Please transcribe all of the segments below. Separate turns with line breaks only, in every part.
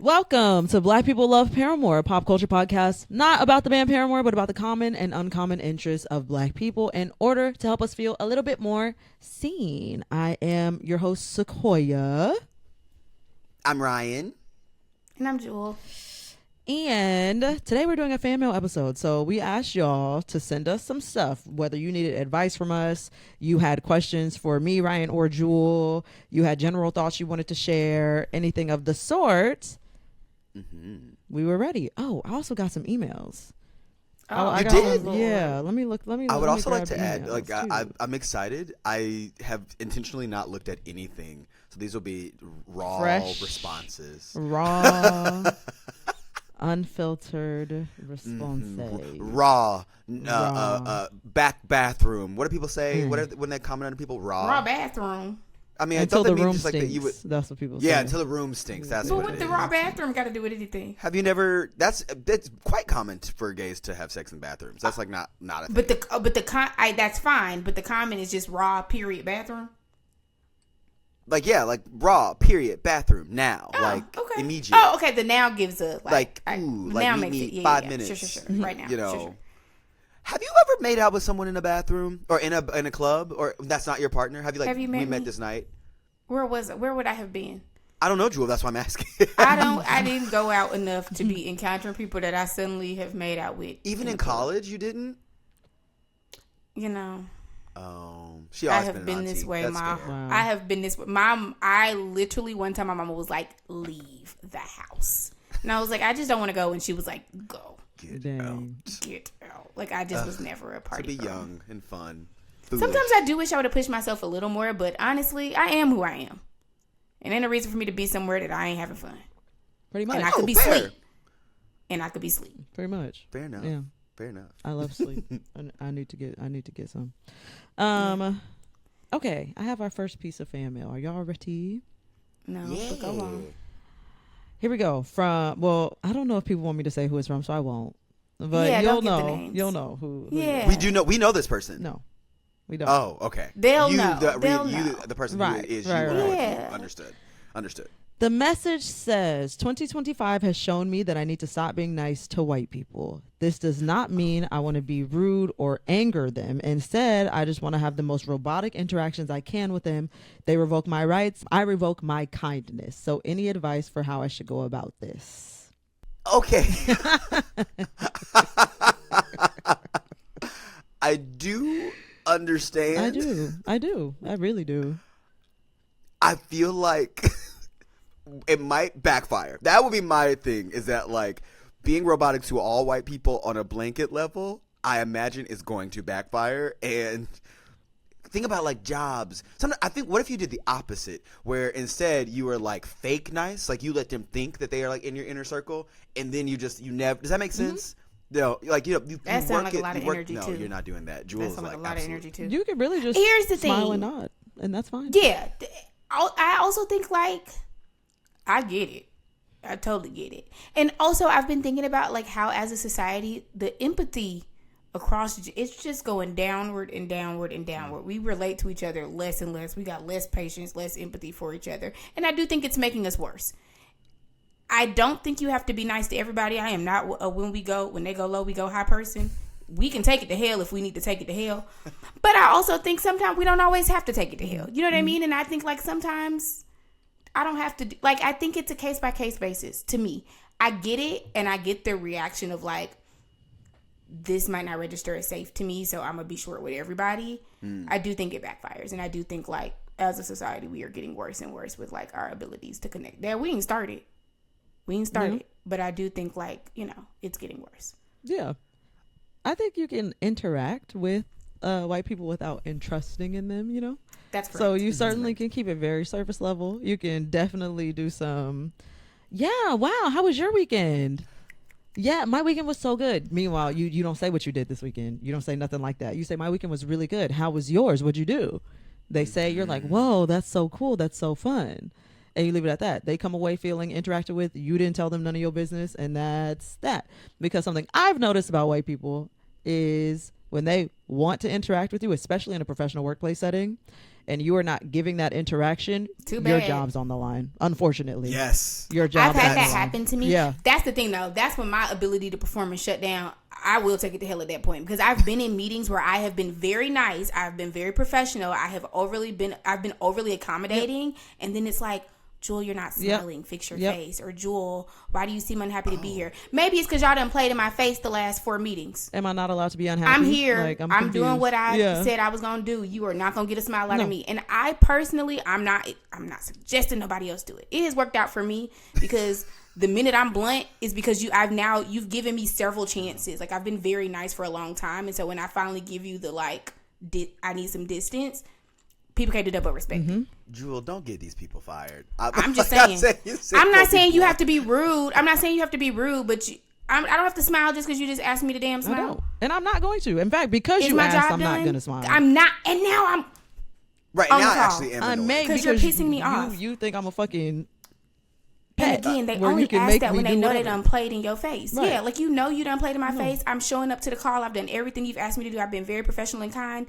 Welcome to Black People Love Paramore, a pop culture podcast not about the band Paramore, but about the common and uncommon interests of Black people in order to help us feel a little bit more seen. I am your host, Sequoia.
I'm Ryan.
And I'm Jewel.
And today we're doing a fan mail episode. So we asked y'all to send us some stuff, whether you needed advice from us, you had questions for me, Ryan, or Jewel, you had general thoughts you wanted to share, anything of the sort. Mm-hmm. We were ready. Oh, I also got some emails.
You did?
Yeah. Let me look.
I would also like to add, I'm excited. I have intentionally not looked at anything, so these will be raw responses.
Raw, unfiltered responses.
Raw. Bathroom. What do people say? When they comment on people?
Raw bathroom.
I mean,
until the room
just
stinks.
Like that you would,
that's what people say.
Yeah, until the room stinks. That's what it is.
But what the raw bathroom got to do with anything?
Have you never? That's quite common for gays to have sex in bathrooms. That's like not a thing.
That's fine. But the comment is just raw. Period. Bathroom.
Like raw. Period. Bathroom now.
Okay.
Immediate.
Oh, okay. The now gives a
now
makes
meet
it
5 minutes.
Sure. Right now. Sure.
Have you ever made out with someone in a bathroom or in a club, or that's not your partner? Have you
met
we met this night?
Where was it? Where would I have been?
I don't know, Jewel. That's why I'm asking.
I didn't go out enough to be encountering people that I suddenly have made out with.
Even in college, you didn't?
You know.
I
have been this way.
Wow.
I have been this way. I literally one time my mama was like, "Leave the house," and I was like, "I just don't want to go," and she was like, "Go,
get out."
Like I just was never a party.
To be
girl.
young and fun. Foolish.
Sometimes I do wish I would have pushed myself a little more, but honestly, I am who I am, and ain't a reason for me to be somewhere that I ain't having fun.
Pretty much.
And I could be
fair.
sleep.
Pretty much.
Fair enough.
Yeah.
Fair enough.
I love sleep. I need to get some. Okay, I have our first piece of fan mail. Are y'all ready?
No, but go on.
Here we go. I don't know if people want me to say who it's from, so I won't. But
yeah,
you'll
don't get the
know.
names.
You'll know who.
Yeah,
we do know. We know this person.
No, we don't.
Oh, okay.
They'll know.
The person
right,
who is
right,
you.
right.
Yeah.
Understood.
The message says, 2025 has shown me that I need to stop being nice to white people. This does not mean I want to be rude or anger them. Instead, I just want to have the most robotic interactions I can with them. They revoke my rights. I revoke my kindness. So any advice for how I should go about this?
Okay. I do understand.
I do. I really do.
I feel like it might backfire. That would be my thing, is that like being robotic to all white people on a blanket level, I imagine is going to backfire. And think about like jobs. I think, what if you did the opposite, where instead you were like fake nice, like you let them think that they are like in your inner circle, and then you never. Does that make sense? No, like you
that sounds like a lot of energy too.
No, you're not doing that. Jewel's
that sounds like a lot of energy too.
You could really just
here's the
smile
thing.
and nod, and that's fine.
Yeah, I also think like I get it. I totally get it. And also I've been thinking about like how as a society the empathy across, it's just going downward and downward and downward. We relate to each other less and less. We got less patience, less empathy for each other, and I do think it's making us worse. I don't think you have to be nice to everybody. I am not a when they go low we go high person. We can take it to hell if we need to take it to hell, but I also think sometimes we don't always have to take it to hell. You know what I mean? And I think like sometimes I don't have to I think it's a case by case basis. To me, I get it, and I get the reaction of like, this might not register as safe to me, so I'm gonna be short with everybody. I do think it backfires, and I do think like as a society we are getting worse and worse with like our abilities to connect. There, we ain't started, but I do think like it's getting worse.
Yeah, I think you can interact with white people without entrusting in them.
That's correct.
So you certainly can keep it very surface level. You can definitely do some. Yeah, wow. How was your weekend? Yeah, my weekend was so good. Meanwhile, you don't say what you did this weekend. You don't say nothing like that. You say, my weekend was really good. How was yours? What'd you do? They say, you're like, whoa, that's so cool. That's so fun. And you leave it at that. They come away feeling interacted with. You didn't tell them none of your business. And that's that. Because something I've noticed about white people is when they want to interact with you, especially in a professional workplace setting, and you are not giving that interaction,
Too
your
bad.
job's on the line. Unfortunately,
Yes.
your job.
I've had
is
that
on the line.
happen to me.
Yeah.
That's the thing, though. That's when my ability to perform and shut down. I will take it to hell at that point, because I've been in meetings where I have been very nice. I've been very professional. I've been overly accommodating, and then it's like, Jewel, you're not smiling. Fix your face. Or Jewel, why do you seem unhappy to be here? Maybe it's because y'all done played in my face the last 4 meetings.
Am I not allowed to be unhappy?
I'm here.
Like,
I'm doing what I said I was gonna do. You are not gonna get a smile out of me. And I personally, I'm not suggesting nobody else do it. It has worked out for me, because the minute I'm blunt is because you've given me several chances. Like, I've been very nice for a long time, and so when I finally give you the I need some distance, people can't do that but respect.
Jewel, don't get these people fired.
I'm just
like
saying. I'm not saying you have to be rude. I'm not saying you have to be rude, but I don't have to smile just because you just asked me to damn smile.
I don't. And I'm not going to. In fact, because
Is
you
my
asked,
job
I'm
done?
not going to smile.
I'm not. And now I'm
Right
on
now, I
call.
actually am
I
annoyed.
may
Because you're pissing me off.
You think I'm a fucking
And
pet.
again, they
where you
only
can
ask
make
that
me
when they
do
know they
whatever.
done played in your face.
Right.
Yeah, like, you done played in my face. I'm showing up to the call. I've done everything you've asked me to do. I've been very professional and kind.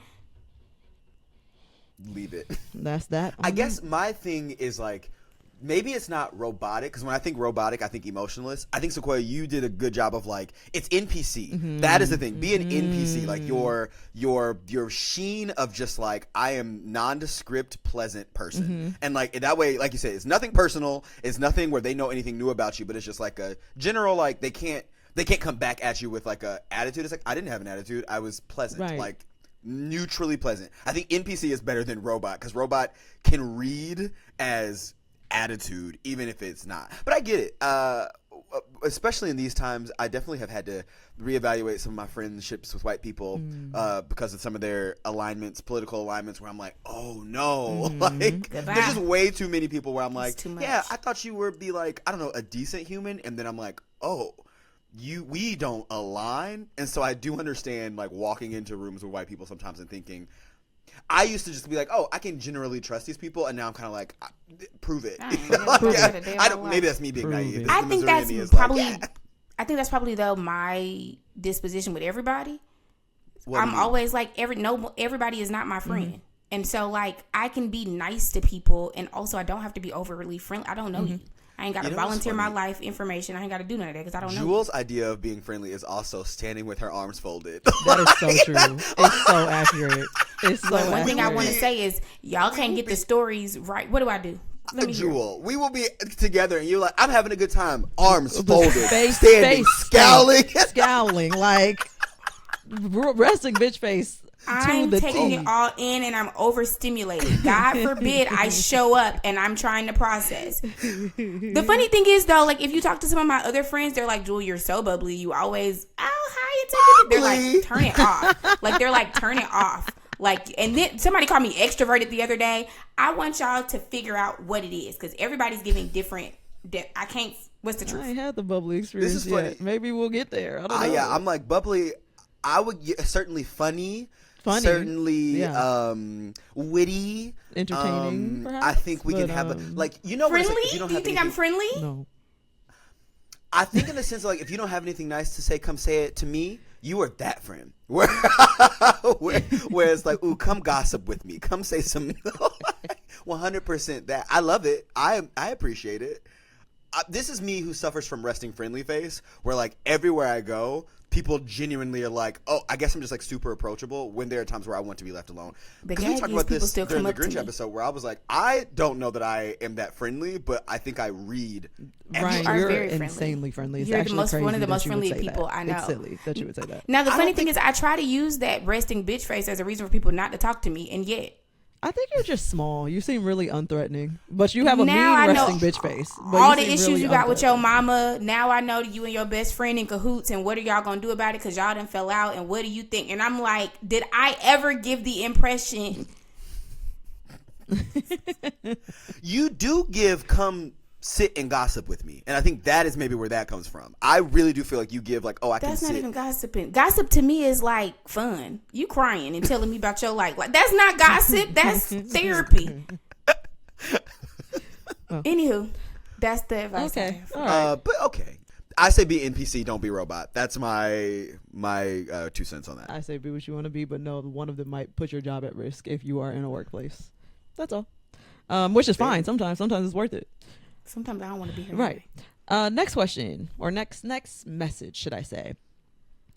Leave it.
That's that.
I guess my thing is like, maybe it's not robotic, because when I think robotic, I think emotionless. I think, Sequoia, you did a good job of like, it's NPC. That is the thing. Be an NPC, like your sheen of just like, I am nondescript, pleasant person, and like that way, like you said, it's nothing personal. It's nothing where they know anything new about you, but it's just like a general, like they can't come back at you with like a attitude. It's like, I didn't have an attitude. I was pleasant.
Right.
Like, neutrally pleasant. I think NPC is better than robot, because robot can read as attitude even if it's not. But I get it. Especially in these times, I definitely have had to reevaluate some of my friendships with white people because of some of their alignments, political alignments, where I'm like, oh no, like there's just way too many people where I'm like,
too much.
yeah, I thought you would be like, I don't know, a decent human, and then I'm like, oh, we don't align. And so I do understand like walking into rooms with white people sometimes and thinking, I used to just be like, oh, I can generally trust these people, and now I'm kind of like, prove it. I don't. Maybe that's me being
Prove
naive.
it.
It's
I
the
think
Missouri
that's
in me is
probably.
like, yeah.
I think that's probably though my disposition with everybody.
What do
I'm
you mean?
always like, everybody is not my friend, and so like I can be nice to people, and also I don't have to be overly friendly. I don't know you. I ain't got to
You know what's
volunteer my
funny?
life information. I ain't got to do none of that because I don't know.
Jewel's idea of being friendly is also standing with her arms folded.
That is so true. It's so accurate. It's so
One thing I
accurate.
want to say is y'all can't get the stories right. What do I do? Let me hear.
Jewel, we will be together, and you're like, I'm having a good time. Arms folded,
Face,
standing, scowling.
scowling, like resting bitch face.
I'm taking it all in and I'm overstimulated. God forbid I show up and I'm trying to process. The funny thing is though, like if you talk to some of my other friends, they're like, Jewel, you're so bubbly. You always, how you taking it? They're like, turn it off. Like they're like, turn it off. Like, and then somebody called me extroverted the other day. I want y'all to figure out what it is because everybody's giving different. I can't. What's the truth?
I ain't had the bubbly experience
This is funny.
yet. Maybe we'll get there. I don't know.
Yeah, I'm like bubbly. I would certainly funny. Certainly witty,
entertaining. Perhaps,
I think we can have like
friendly.
If you don't
Do you
have
think
anything,
I'm friendly?
No.
I think in the sense of like if you don't have anything nice to say, come say it to me. You are that friend. Where it's like, ooh, come gossip with me. Come say some 100% that. I love it. I appreciate it. This is me who suffers from resting friendly face, where like everywhere I go, people genuinely are like, oh, I guess I'm just like super approachable when there are times where I want to be left alone. Because we talked about this during the Grinch episode where I was like, I don't know that I am that friendly, but I think I read.
Ryan,
are
you're
very friendly.
insanely friendly. It's
You're
actually
one of the
crazy
most
that you would
friendly
say
people
that.
I know.
It's silly that you would say that.
Now the funny thing is, I try to use that resting bitch face as a reason for people not to talk to me, and yet.
I think you're just small. You seem really unthreatening, but you have a
Now I
mean
know
resting bitch face. But
all
you
the
seem
issues
really
you got with your
unthreatening.
mama. Now I know that you and your best friend in cahoots, and what are y'all gonna do about it? Because y'all done fell out, and what do you think? And I'm like, did I ever give the impression?
You do give come sit and gossip with me, and I think that is maybe where that comes from. I really do feel like you give like, oh, I can
That's
sit.
not even gossiping. Gossip to me is like fun. You crying and telling me about your life. Like that's not gossip. That's therapy. Anywho, that's the advice. I
Okay,
have.
all right.
But okay, I say be NPC, don't be robot. That's my 2 cents on that.
I say be what you want to be, but no, one of them might put your job at risk if you are in a workplace. That's all. Which is fine. Sometimes it's worth it.
Sometimes I don't want to be here.
Right. Next question, or next message, should I say?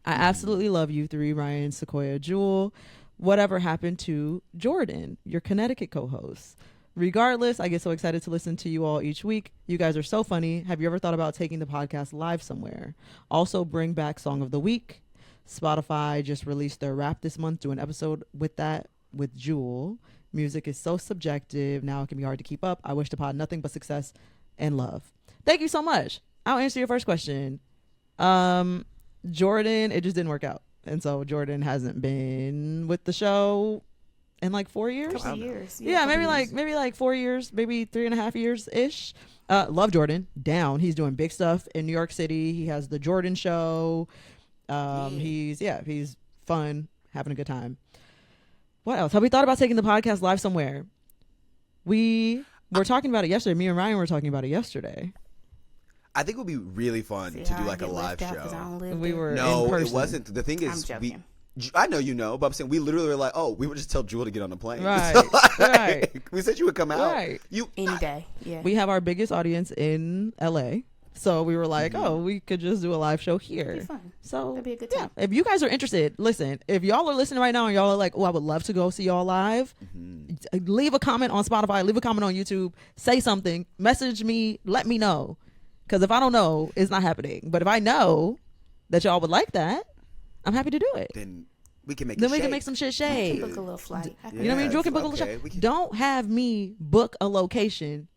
I absolutely love you three, Ryan, Sequoia, Jewel. Whatever happened to Jordan, your Connecticut co-host? Regardless, I get so excited to listen to you all each week. You guys are so funny. Have you ever thought about taking the podcast live somewhere? Also, bring back Song of the Week. Spotify just released their rap this month. Do an episode with that with Jewel. Music is so subjective. Now it can be hard to keep up. I wish the pod nothing but success and love. Thank you so much. I'll answer your first question. Jordan, it just didn't work out. And so Jordan hasn't been with the show in like 4 years.
Couple years.
Yeah, maybe like 4 years, maybe 3.5 years ish. Love Jordan. Down. He's doing big stuff in New York City. He has the Jordan show. He's fun, having a good time. What else? Have we thought about taking the podcast live somewhere? We were talking about it yesterday. Me and Ryan were talking about it yesterday.
I think it would be really fun to do like a live show.
We were
No,
in person.
it wasn't. The thing is,
I'm joking.
I know you know, but I'm saying we literally were like, oh, we would just tell Jewel to get on the plane.
Right,
So, like,
right.
We said you would come out.
Right.
Any day. Yeah.
We have our biggest audience in LA. So we were like, oh, we could just do a live show here.
That'd be fun.
So
That'd be a good time.
If you guys are interested, listen, if y'all are listening right now and y'all are like, oh, I would love to go see y'all live, leave a comment on Spotify, leave a comment on YouTube, say something, message me, let me know. Because if I don't know, it's not happening. But if I know that y'all would like that, I'm happy to do it.
Then we can make
Then we can make some shit
I can
shade.
book a little flight.
You know what I mean? Jewel can book a little shade. Don't have me book a location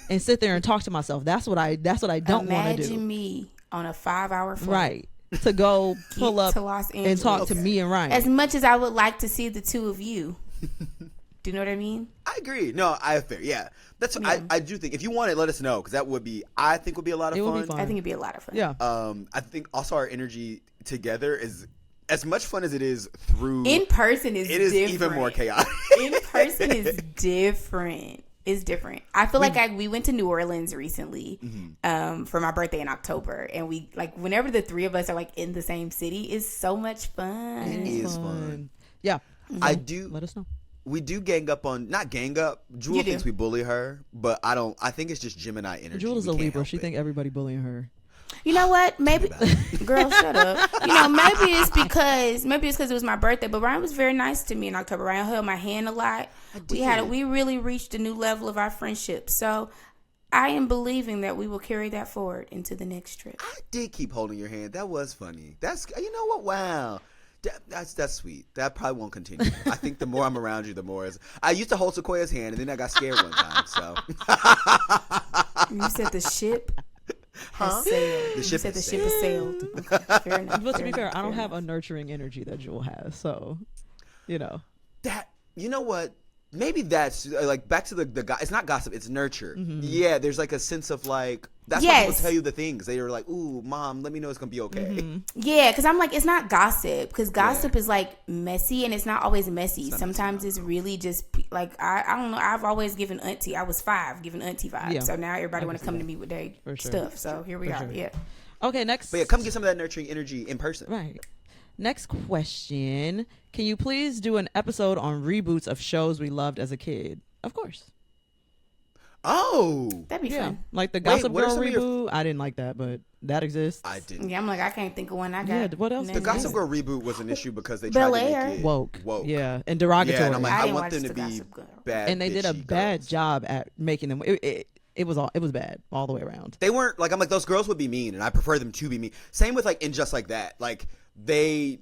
and sit there and talk to myself. That's what I don't want to do.
Imagine me on a 5-hour flight.
Right. To go pull up
to Los
and
Angeles.
talk to me and Ryan.
As much as I would like to see the two of you. Do you know what I mean?
I agree. No, I fair. Yeah, that's.
Yeah.
I do think if you want it, let us know because that would be. I think would be a lot of
It would
fun.
be fun.
I think it'd be a lot of fun.
Yeah.
I think also our energy together is as much fun as it is through.
In person is
it is
different.
even more chaotic.
In person is different. It's different. I feel like we went to New Orleans recently for my birthday in October, and we like whenever the three of us are like in the same city, it's so much fun.
It is fun.
Yeah.
I do.
Let us know.
We do gang up on not gang up. Jewel
You do.
thinks we bully her, but I don't. I think it's just Gemini energy.
Jewel is
We
a
can't
Libra.
help
She
it.
think everybody bullying her.
You know what? Maybe, girl, shut up. You know, maybe it's because it was my birthday. But Ryan was very nice to me in October. Ryan held my hand a lot. We really reached a new level of our friendship. So I am believing that we will carry that forward into the next trip.
I did keep holding your hand. That was funny. That's you know what? Wow. That's sweet. That probably won't continue. I think the more I'm around you, the more I used to hold Sequoia's hand, and then I got scared one time. So
You said the ship has sailed.
The ship
you said
has
the ship has sailed. Okay, fair enough.
But to be
fair
fair,
enough,
I don't
fair
have a
enough.
nurturing energy that Jewel has. So, you know.
that you know what? Maybe that's like back to the it's not gossip. It's nurture. Yeah, there's like a sense of like that's why people
Yes.
tell you the things. They are like, "Ooh, mom, let me know it's gonna be okay."
Yeah, because I'm like, it's not gossip. Because gossip is like messy, and it's not always messy. Sometimes it's really just like I don't know. I've always given auntie. I was 5, giving auntie vibes.
Yeah.
So now everybody want to come to me with their
For sure.
stuff. So here we are.
sure.
Yeah.
Okay, next.
But yeah, come get some of that nurturing energy in person.
Right. Next question. Can you please do an episode on reboots of shows we loved as a kid? Of course.
Oh,
That'd be
Yeah.
fun.
Like the
Wait,
Gossip
what are
Girl
some of your-
reboot. I didn't like that, but that exists.
I didn't.
Yeah, I'm like, I can't think of one. I got.
Yeah, what else?
The
Next.
Gossip Girl reboot was an issue because they tried to
Bel-Air.
make it
Woke.
Woke.
Yeah. And derogatory.
Yeah, and I'm like,
I
I
didn't
want
watch
them
the
to be
Gossip Girl.
bad.
and they did a
bitchy
bad
girls.
job at making them. It was bad all the way around.
They weren't like I'm like those girls would be mean, and I prefer them to be mean. Same with like in Just Like That, like that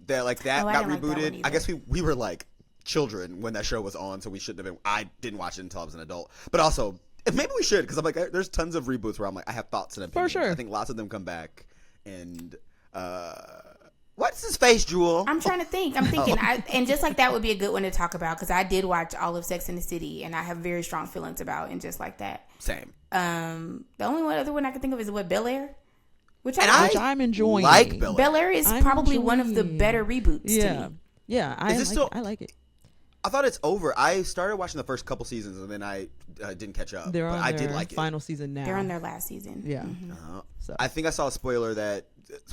Oh, I
got
didn't like that one
rebooted. I
either.
guess we were like children when that show was on, so we shouldn't have been. I didn't watch it until I was an adult, but also maybe we should because I'm like there's tons of reboots where I'm like I have thoughts and opinions.
sure.
I think lots of them come back, and what's his face, Jewel?
I'm trying to think. I'm thinking, and Just Like That would be a good one to talk about because I did watch all of Sex and the City, and I have very strong feelings about and Just Like That.
Same.
The only one other one I can think of is Bel Air, which
And
I
Which I'm enjoying.
like Bel-Air.
Bel Air is
I'm
probably one of the
enjoying.
better reboots
Yeah.
to me.
Yeah. I like it.
I thought it's over. I started watching the first couple seasons and then I didn't catch up.
They're
but
on
I
their
did like
final season now.
They're on their last season.
Yeah.
Mhm.
it.
So
I think I saw a spoiler that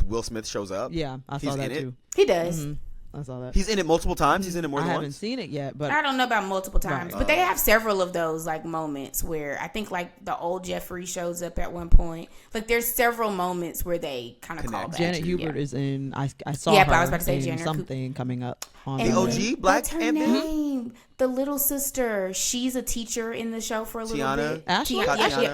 Will Smith shows up.
yeah, I
He's
saw that
in it?
too.
He does.
I saw that.
He's in it multiple times. He's in it more
I
than
haven't
once.
seen it yet, but
I don't know about multiple times,
Right.
but they have several of those like moments where I think like the old Jeffrey shows up at one point. Like there's several moments where they kind of call
Connect.
back.
Janet
to,
Hubert
yeah.
is in. I saw
Yeah,
her
but I was about to say
in
Janet
something coming up on
And
The OG Black
what's her
Ant-Man?
name? The little sister. She's a teacher in the show for a little
Tiana?
bit.
Ashley?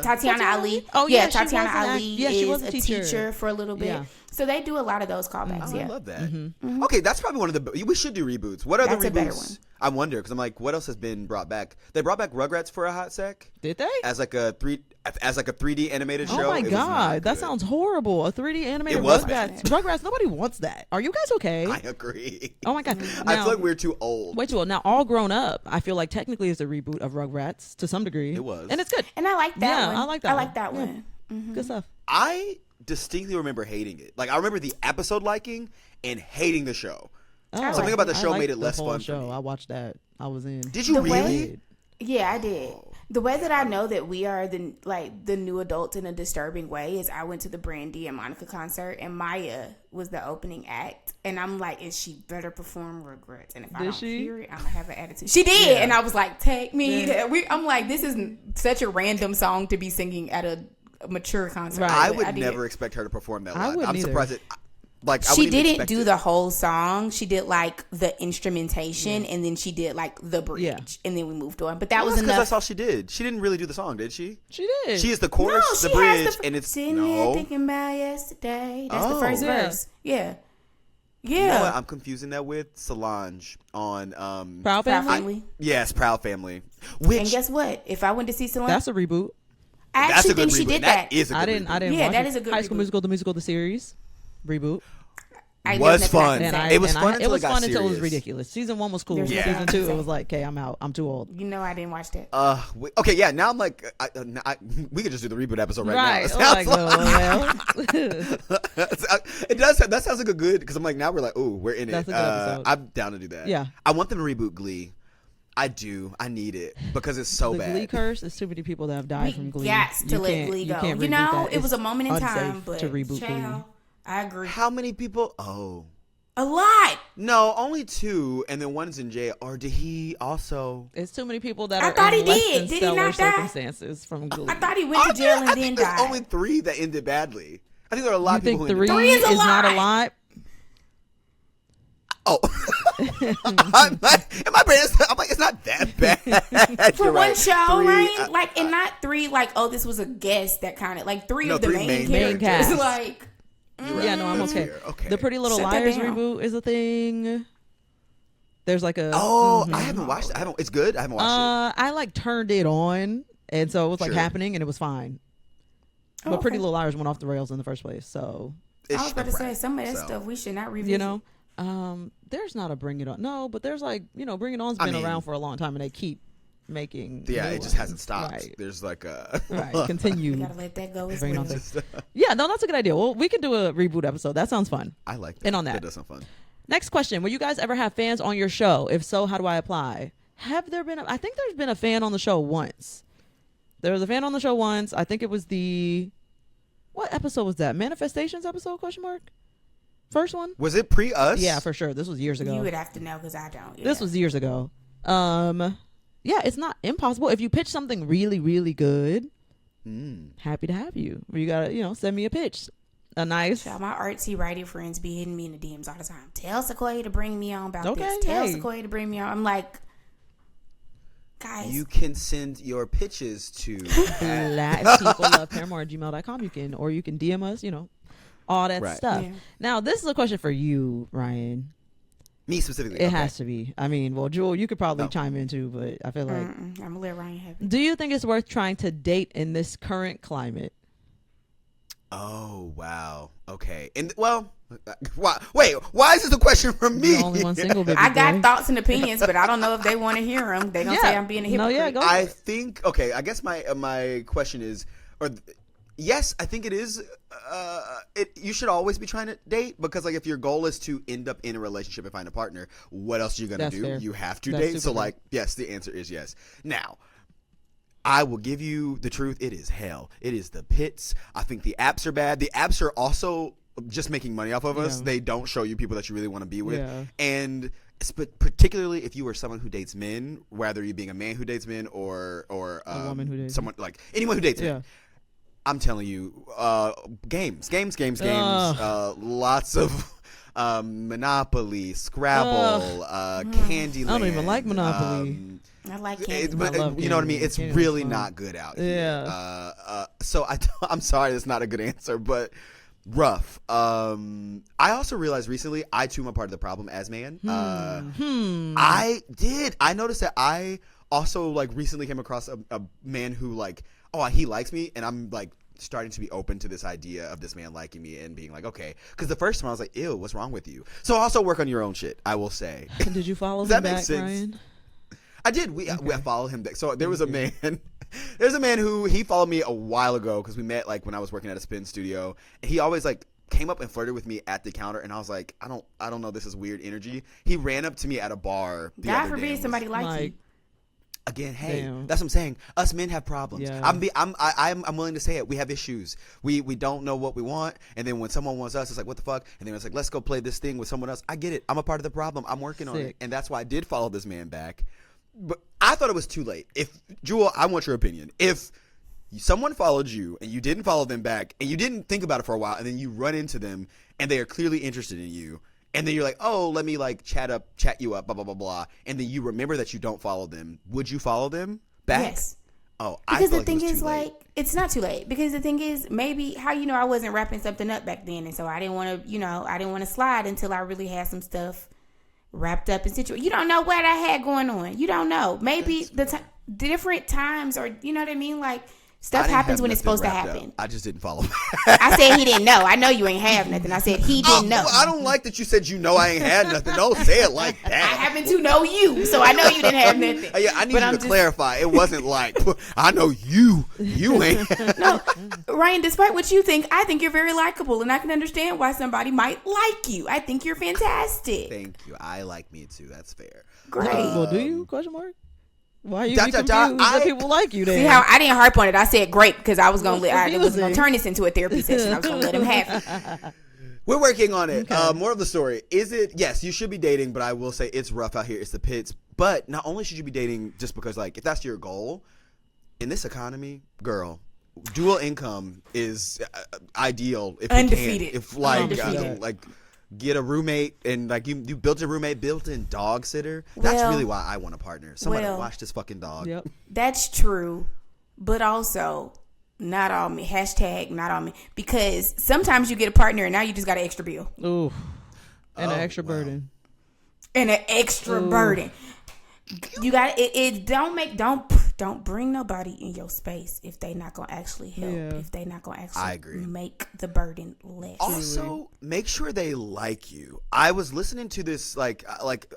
Tatiana Ali.
Oh, yeah, she
Tatiana
was an
Ali
yeah, she
is
was
a
a
teacher.
teacher.
For a little bit.
Yeah.
So they do a lot of those callbacks.
Oh,
yeah.
I love that.
Mm-hmm.
Okay, that's probably one of the. We should do reboots. What other
That's a better one.
reboots? I wonder because I'm like, what else has been brought back? They brought back Rugrats for a hot sec
Did they?
as like a 3D animated show.
Oh my
It was not
god, that
good.
sounds horrible. A 3D animated
It was
Rugrats. Rugrats. Nobody wants that. Are you guys okay?
I agree.
Oh my god.
I
Now,
feel like we're too old.
way too old. Now, All Grown Up, I feel like technically is a reboot of Rugrats to some degree.
It was.
and it's good.
And I like that
Yeah,
one.
I like that
I
one.
like that
Yeah.
one.
Good stuff.
I distinctly remember hating it. Like I remember the episode liking and hating the show.
Oh,
Something about the
I
show
liked
made it
the
less
whole
fun for
show.
me.
I watched that. I was in.
Did you
The
really?
way- Yeah, I did. The way that I know that we are the new adults in a disturbing way is I went to the Brandy and Monica concert and Maya was the opening act and I'm like, is she better perform Regrets? And if I
Did
don't
she?
hear it, I'm gonna have an attitude. She did,
Yeah.
and I was like, take me.
Yeah.
There. I'm like, this is such a random song to be singing at a mature concert.
Right.
I
But
would
did.
never expect her to perform that
I
live.
wouldn't
I'm
either.
surprised it. Like I
She
wouldn't even
didn't
expect
do
it.
the whole song. She did like the instrumentation, and then she did like the bridge,
Yeah.
and then we moved on. But that
Well,
was
that's because
enough.
that's all she did. She didn't really do the song, did she?
She did.
She is the
No,
chorus,
she
the bridge,
has
and it's
sitting
no.
here thinking about yesterday. That's the first
Yeah.
verse. Yeah,
You know
yeah.
what? I'm confusing that with Solange on
Proud
Proud
Family.
Family.
yes, Proud Family. Which
And guess what? If I went to see Solange,
That's a reboot.
I
that's
actually
a good
think she
reboot.
did
That
that.
is a good
I didn't
reboot.
watch
Yeah, that
it.
is a good
High School
reboot.
Musical, the musical, the series reboot.
I
Was
there's nothing I
fun.
can
And
say.
I,
It was
and
fun
I,
until
it was
it got
fun until it was
serious.
ridiculous. Season 1 was cool.
There's
Yeah.
Season 2, it was like, okay, I'm out. I'm too old.
You know, I didn't watch that.
Okay, yeah. Now I'm like, we could just do the reboot episode right, now.
Right.
It
Oh,
sounds
like, well.
it does. That sounds like a good because I'm like now we're like, oh, we're in
That's
it.
a good episode.
I'm down to do that.
Yeah.
I want them to reboot Glee. I do. I need it because it's so
the
bad.
Glee curse is too many people that have died
We
from Glee.
got to
You
let
can't-
Glee
you
go.
can't
You
reboot
know,
that.
it was a
It's
moment in time,
unsafe
but
to reboot
child,
Glee.
I agree.
How many people? Oh,
A lot.
no, only 2, and then one's in jail. Or did he also?
It's too many people that
I
are
thought
in
he
less
did.
than
Did he
stellar
not die?
circumstances from Glee.
I thought he went to jail and
I
then
think there's
died.
only 3 that ended badly. I think there are a lot
You
of people
think
who ended
3
Three is a
is not a
lot.
lot?
Oh, in my brain, I'm like, it's not that bad.
For
You're
one
right.
show,
3,
right? Like, and not 3, like, oh, this was a guest that kind of, like, 3
No,
of the
3
main
main
characters.
cast.
Like,
You're right.
Yeah, no, I'm
That's
okay.
fair. Okay.
The Pretty Little
Shut that
Liars
down.
reboot is a thing. There's like a
Oh, I haven't watched it. It's good. I haven't watched
I like turned it on, and so it was like
Sure.
happening, and it was fine.
Oh,
But Pretty
okay.
Little Liars went off the rails in the first place, so
it.
I was about to say, some of that
so.
stuff we should not revisit.
you know. There's not a Bring It On. No, but there's like, Bring It On's been
mean-
around for a long time, and they keep making.
Yeah,
new
it just hasn't
ones.
stopped.
Right.
There's like a
Right. Continue.
We gotta let that go as
Bring It
well.
On. Yeah, no, that's a good idea. Well, we can do a reboot episode. That sounds fun.
I like that.
And on that.
That does sound fun.
Next question: will you guys ever have fans on your show? If so, how do I apply? Have there been? I think there's been a fan on the show once. There was a fan on the show once. I think it was what episode was that? Manifestations episode? Question mark. First one.
Was it pre us?
Yeah, for sure. This was years ago.
You would have to know because I don't. Yeah.
This was years ago. Yeah, it's not impossible. If you pitch something really, really good, happy to have you. You gotta, send me a pitch. A nice.
Child, my artsy writer friends be hitting me in the DMs all the time. Tell Sequoia to bring me on about
Okay,
this. Tell
hey.
Sequoia to bring me on. I'm like, guys.
You can send your pitches to.
blackpeoplelove@paramore@gmail.com. You can DM us, all that
Right.
stuff.
Yeah.
Now, this is a question for you, Ryan.
Me specifically.
It
okay.
has to be. I mean, well, Jewel, you could probably
No.
chime in too, but I feel like.
I'm gonna let Ryan have it.
Do you think it's worth trying to date in this current climate?
Oh wow. Okay. And why? Wait. Why is this a question from me?
You're the only one single, baby
I got
boy.
thoughts and opinions, but I don't know if they want to hear them. They gonna say I'm being a
No,
hypocrite.
yeah, go.
I think. Okay. I guess my question is, yes, I think it is. You should always be trying to date because, like, if your goal is to end up in a relationship and find a partner, what else are you gonna
That's
do?
fair.
You have to
That's
date.
super
So,
fair.
like, yes, the answer is yes. Now, I will give you the truth. It is hell. It is the pits. I think the apps are bad. The apps are also just making money off of us,
Yeah.
they don't show you people that you really want to be with.
Yeah.
And particularly if you are someone who dates men, whether you being a man who dates men or
A woman who dates
someone like anyone who dates
Yeah.
men. I'm telling you, games,
Ugh.
lots of Monopoly, Scrabble, Candyland.
I don't even like Monopoly.
I like candy.
But
I love
you know what I
candy.
mean? It's
Candy's
really
fun.
not good out
Yeah.
here. So I'm sorry, that's not a good answer, but rough. I also realized recently I too am a part of the problem as man. I noticed that I also like recently came across a man who like, oh, he likes me, and I'm like starting to be open to this idea of this man liking me and being like, okay, because the first time I was like, ew, what's wrong with you? So also work on your own shit, I will say.
Did you follow
Does
him
that make
back,
sense?
Ryan?
I did. We followed him back. So there was a man. There's a man who he followed me a while ago because we met like when I was working at a spin studio. And he always like came up and flirted with me at the counter, and I was like, I don't know, this is weird energy. He ran up to me at a bar. The
God
other day
forbid
and was-
somebody like you.
Again, hey,
Damn.
that's what I'm saying. Us men have problems.
Yeah.
I'm willing to say it. We have issues. We don't know what we want, and then when someone wants us, it's like, what the fuck? And then it's like, let's go play this thing with someone else. I get it. I'm a part of the problem. I'm working on it,
Sick.
and that's why I did follow this man back. But I thought it was too late. If Jewel, I want your opinion. If someone followed you and you didn't follow them back, and you didn't think about it for a while, and then you run into them, and they are clearly interested in you. And then you're like, oh, let me like chat you up, blah, blah, blah, blah. And then you remember that you don't follow them. Would you follow them back?
Yes.
Oh,
Because
I
the thing is,
too late.
like, it's not too late. Because the thing is, maybe how I wasn't wrapping something up back then, and so I didn't want to, I didn't want to slide until I really had some stuff wrapped up and situated. You don't know what I had going on. You don't know. Maybe the different times, or you know what I mean, like. Stuff happens when it's supposed to happen.
I just didn't follow.
I said he didn't know. I know you ain't have nothing. I said he didn't know.
I don't like that you said I ain't had nothing. Don't say it like
I
that.
happen to know you, so I know you didn't have nothing.
Yeah, I need
But
you
I'm
to
just-
clarify. It wasn't like I know you ain't.
No, Ryan, despite what you think, I think you're very likable, and I can understand why somebody might like you. I think you're fantastic.
Thank you. I like me too. That's fair.
Great.
Well, do you? Question mark. Why you
Da,
be
da,
confused
da,
that
I-
people like you then?
See how I didn't harp on it. I said great because I was gonna
What's
I wasn't gonna
confusing?
turn this into a therapy session. I was gonna let him have it.
We're working on it. More of the story. Is it, yes, you should be dating, but I will say it's rough out here. It's the pits. But not only should you be dating just because, like, if that's your goal, in this economy, girl, dual income is ideal if
Undefeated.
you can. If, like,
Undefeated.
get a roommate and, like, you built a roommate, built-in dog sitter. That's
Well-
really why I want a partner. Somebody
well-
to watch this fucking dog.
Yep.
That's true, but also not all me. Hashtag not all me. Because sometimes you get a partner and now you just got an extra bill
Ooh. And an
Oh,
extra
wow.
burden.
and an extra
Ooh.
burden. You got it. Don't bring nobody in your space if they not gonna actually help.
Yeah.
If they not gonna
I
actually
agree.
make the burden less.
Also, make sure they like you. I was listening to this, like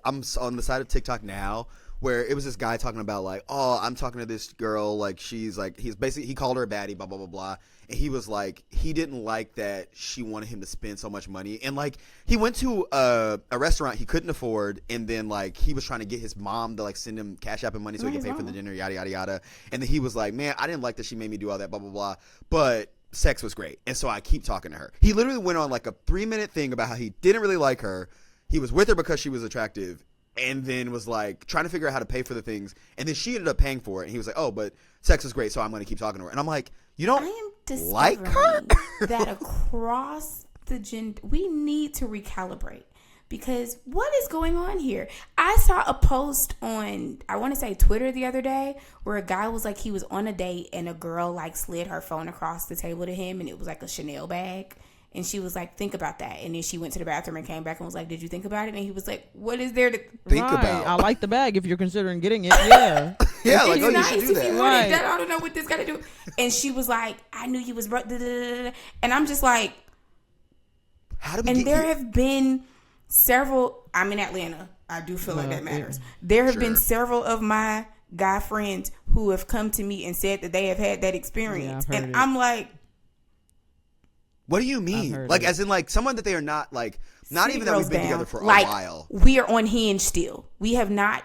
I'm on the side of TikTok now, where it was this guy talking about, like, oh, I'm talking to this girl, like, she's like, he called her a baddie, blah, blah, blah, blah. And he was like, he didn't like that she wanted him to spend so much money. And, like, he went to a restaurant he couldn't afford, and then, like, he was trying to get his mom to, like, send him Cash App and money so he could pay for the dinner, yada, yada, yada. And then he was like, man, I didn't like that she made me do all that, blah, blah, blah. But sex was great. And so I keep talking to her. He literally went on, like, a 3-minute thing about how he didn't really like her. He was with her because she was attractive. And then was like trying to figure out how to pay for the things, and then she ended up paying for it. And he was like, "Oh, but sex is great, so I'm going to keep talking to her." And I'm like, "You
I
don't
am
like her?"
discovering that across the gender, we need to recalibrate because what is going on here? I saw a post on, I want to say Twitter the other day, where a guy was like, he was on a date and a girl like slid her phone across the table to him, and it was like a Chanel bag. And she was like, think about that. And then she went to the bathroom and came back and was like, did you think about it? And he was like, what is there to
Think
Right.
about.
I like the bag if you're considering getting it. Yeah.
Yeah, like,
it's
oh, you
nice
should do
if
that.
you want
Right.
it. I don't know what this got to do. And she was like, I knew you was broke. And I'm just like,
How do we
and
get
there
here?
have been several, I'm in Atlanta. I do feel like that matters. There have been
Sure.
several of my guy friends who have come to me and said that they have had that experience.
Yeah, I've heard
And
it.
I'm like,
What do you mean?
heard
Like,
it.
as in, like, someone that they are not, like, not
city
even that we've
girls
been
down.
together for
like,
a while.
we are on Hinge still. We have not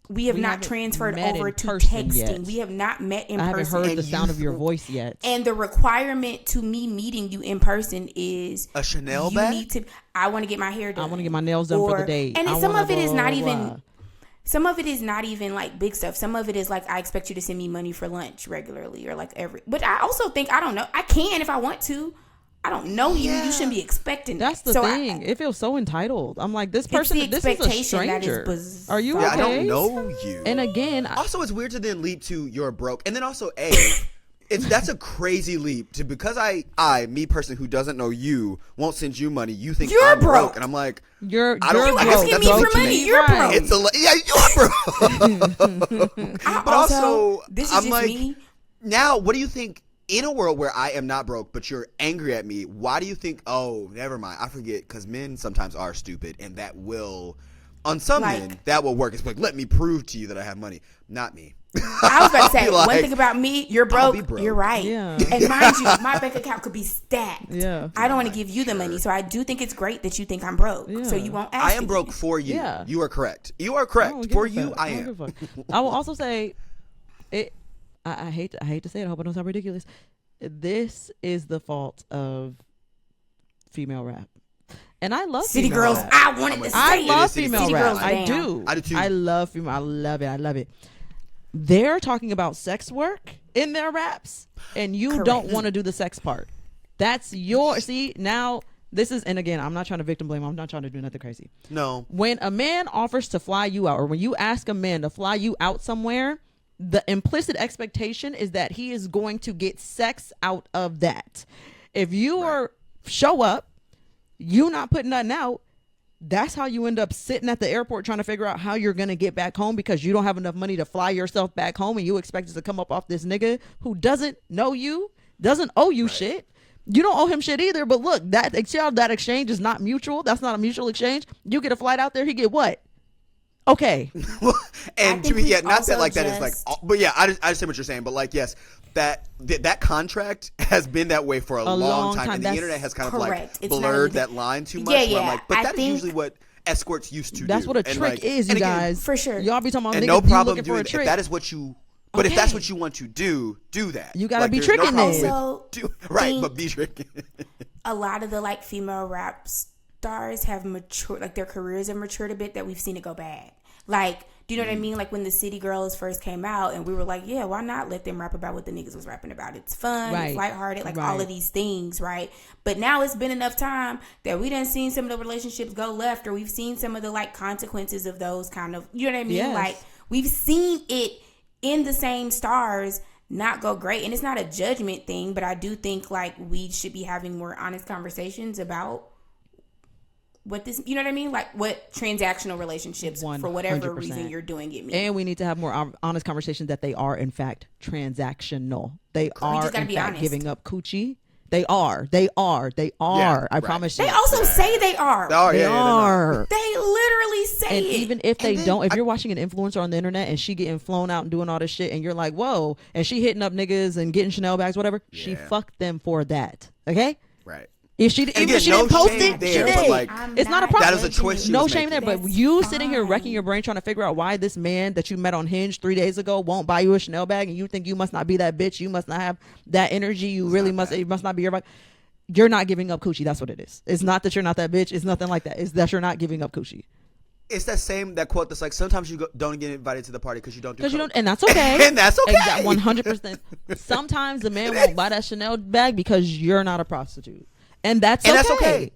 We have
We
not
haven't
transferred
met
over
in
to
person
texting.
yet.
We have not met in
I haven't
person.
heard
And
the sound of
you-
your voice yet.
And the requirement to me meeting you in person is
A Chanel
you
bag?
need to. I want to get my hair done.
I want to get my nails done for the date.
And
I
some
wanna
of it is
blah,
not
blah,
even.
blah.
Some of it is not even like big stuff. Some of it is like I expect you to send me money for lunch regularly or like every. But I also think I don't know. I can if I want to. I don't know you.
Yeah.
You shouldn't be expecting.
That's the
so
thing. It feels so entitled. I'm like, this
the
person. This is a
expectation that is
stranger.
bizarre.
Are you
Yeah,
okay?
I don't know you.
And again,
Also, it's weird to then leap to you're broke, and then also that's a crazy leap to because me person who doesn't know you won't send you money. You think
You're
I'm
broke.
and I'm like,
you're
I don't
you're
I
You
guess
broke.
asking
that's
me
a
for
leap to
money?
me.
You're
Right.
broke.
You're broke. But also,
this is
I'm
just
like,
me.
now, what do you think? In a world where I am not broke, but you're angry at me, why do you think? Oh, never mind. I forget because men sometimes are stupid, and that will, on some men, that will work. It's like, let me prove to you that I have money. Not me.
I was about to say
I'll be like,
one thing about me. You're
I'll
broke.
be broke.
You're right.
Yeah.
And mind you, my bank account could be stacked.
Yeah.
I don't want to give you the money, so I do think it's great that you think I'm broke.
Yeah.
So you won't ask.
I am
again.
broke for you.
Yeah.
You are correct. You are
I
correct.
don't give
For
a
you,
fuck.
I
don't
am.
give a fuck. I will also say, it. I hate to say it. I hope I don't sound ridiculous. This is the fault of female rap, and I love
City
female
girls.
rap.
I wanted to say
I
it.
love
City
female
City
rap.
girls
I
down.
do.
I do too.
I love female. I love it. I love it. They're talking about sex work in their raps, and you
Correct.
don't want to do the sex part. That's your now. This is, and again, I'm not trying to victim blame. I'm not trying to do nothing crazy.
No.
When a man offers to fly you out, or when you ask a man to fly you out somewhere, the implicit expectation is that he is going to get sex out of that. If you are show up, you not putting nothing out, that's how you end up sitting at the airport trying to figure out how you're going to get back home because you don't have enough money to fly yourself back home, and you expect us to come up off this nigga who doesn't know you, doesn't owe you shit. You don't owe him shit either. But look, that exchange is not mutual. That's not a mutual exchange. You get a flight out there, he get what? Okay.
And to
think
me,
we
yeah, not that
also
like that is like, but yeah, I understand what you're saying. But like, yes, that contract has been that way for a long time, and the
That's
internet has kind of
correct.
like
It's not
blurred
even-
that line too much.
Yeah,
where I'm
yeah.
like, but
I
that is
think-
usually what escorts used to
That's
do.
what a
And,
trick
like,
is, you
and again,
guys.
For sure.
Y'all be talking about
and
niggas,
no
you
problem
looking for
doing
a
that.
trick.
If that is what you, but if that's
Okay.
what you want to do that.
You gotta
Like,
be
there's no
tricking
problem
then.
with
Also,
right,
think-
but be tricking.
a lot of the like female rap stars have matured, like their careers have matured a bit, that we've seen it go bad. Like, do you know what I mean? Like when the City Girls first came out, and we were like, yeah, why not let them rap about what the niggas was rapping about? It's fun,
Right.
it's lighthearted, like all
Right.
of these things, right? But now it's been enough time that we done seen some of the relationships go left, or we've seen some of the like consequences of those kind of, you know what I mean?
Yes.
Like we've seen it in the same stars not go great. And it's not a judgment thing, but I do think like we should be having more honest conversations about what this, you know what I mean? Like what transactional relationships, for whatever
100%.
reason you're doing it mean.
And we need to have more honest conversations that they are in fact transactional. They are
just gotta
in
be
fact
honest.
giving up coochie. They are. I
right.
promise you.
They also say they are.
Oh,
They
yeah, yeah,
are.
They literally say
And
it.
even if they
And then
don't, if you're watching an influencer on the internet and she getting flown out and doing all this shit, and you're like, whoa, and she hitting up niggas and getting Chanel bags, whatever, she
Yeah.
fucked them for that. Okay?
right.
If she even
again,
if she
no
didn't post
shame
it,
there,
she
but,
did.
like,
It's not a problem.
That is a choice she
No
was
shame there,
making.
but
That's
you sitting here
fine.
wrecking your brain trying to figure out why this man that you met on Hinge 3 days ago won't buy you a Chanel bag, and you think you must not be that bitch, you must not have that energy, you really must, it must not be your vibe. You're not giving up coochie. That's what it is. It's not that you're not that bitch. It's nothing like that. It's that you're not giving up coochie.
It's that quote that's like, sometimes you don't get invited to the party because you don't do
Because you
coke.
don't, and that's okay.
And that's okay.
100%. Sometimes the man won't buy that Chanel bag because you're not a prostitute, and that's okay.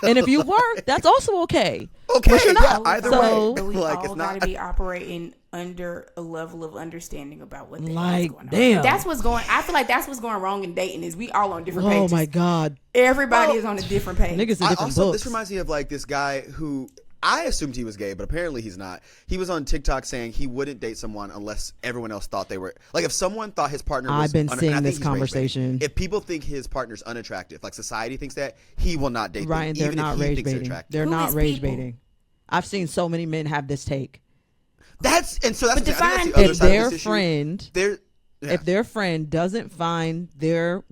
And if you work, that's also okay.
Okay,
But you're
yeah,
not.
either
So-
way.
But we
Like,
all
it's not-
gotta be operating under a level of understanding about what the hell
Like,
is going on.
damn.
That's what's going. I feel like that's what's going wrong in dating, is we all on different
Oh
pages.
my God,
Everybody
Well,
is on a different page.
niggas are
I
different
also,
books.
this reminds me of like this guy who I assumed he was gay, but apparently he's not. He was on TikTok saying he wouldn't date someone unless everyone else thought they were. Like if someone thought his partner was
I've been
and
seeing
I think
this
he's rage-baiting.
conversation.
If people think his partner's unattractive, like society thinks that, he will not date
Ryan,
them,
they're
even
not
if he
rage
thinks they're
baiting.
attractive.
They're
Who
not
is
rage
people?
baiting. I've seen so many men have this take.
That's
But
I think that's
define-
the other
If
side of
their
this issue.
friend,
They're- yeah.
if their friend doesn't find their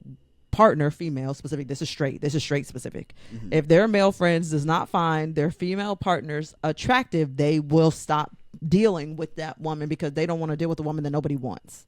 partner, female specific, this is straight specific. If their male friends does not find their female partners attractive, they will stop dealing with that woman because they don't want to deal with the woman that nobody wants.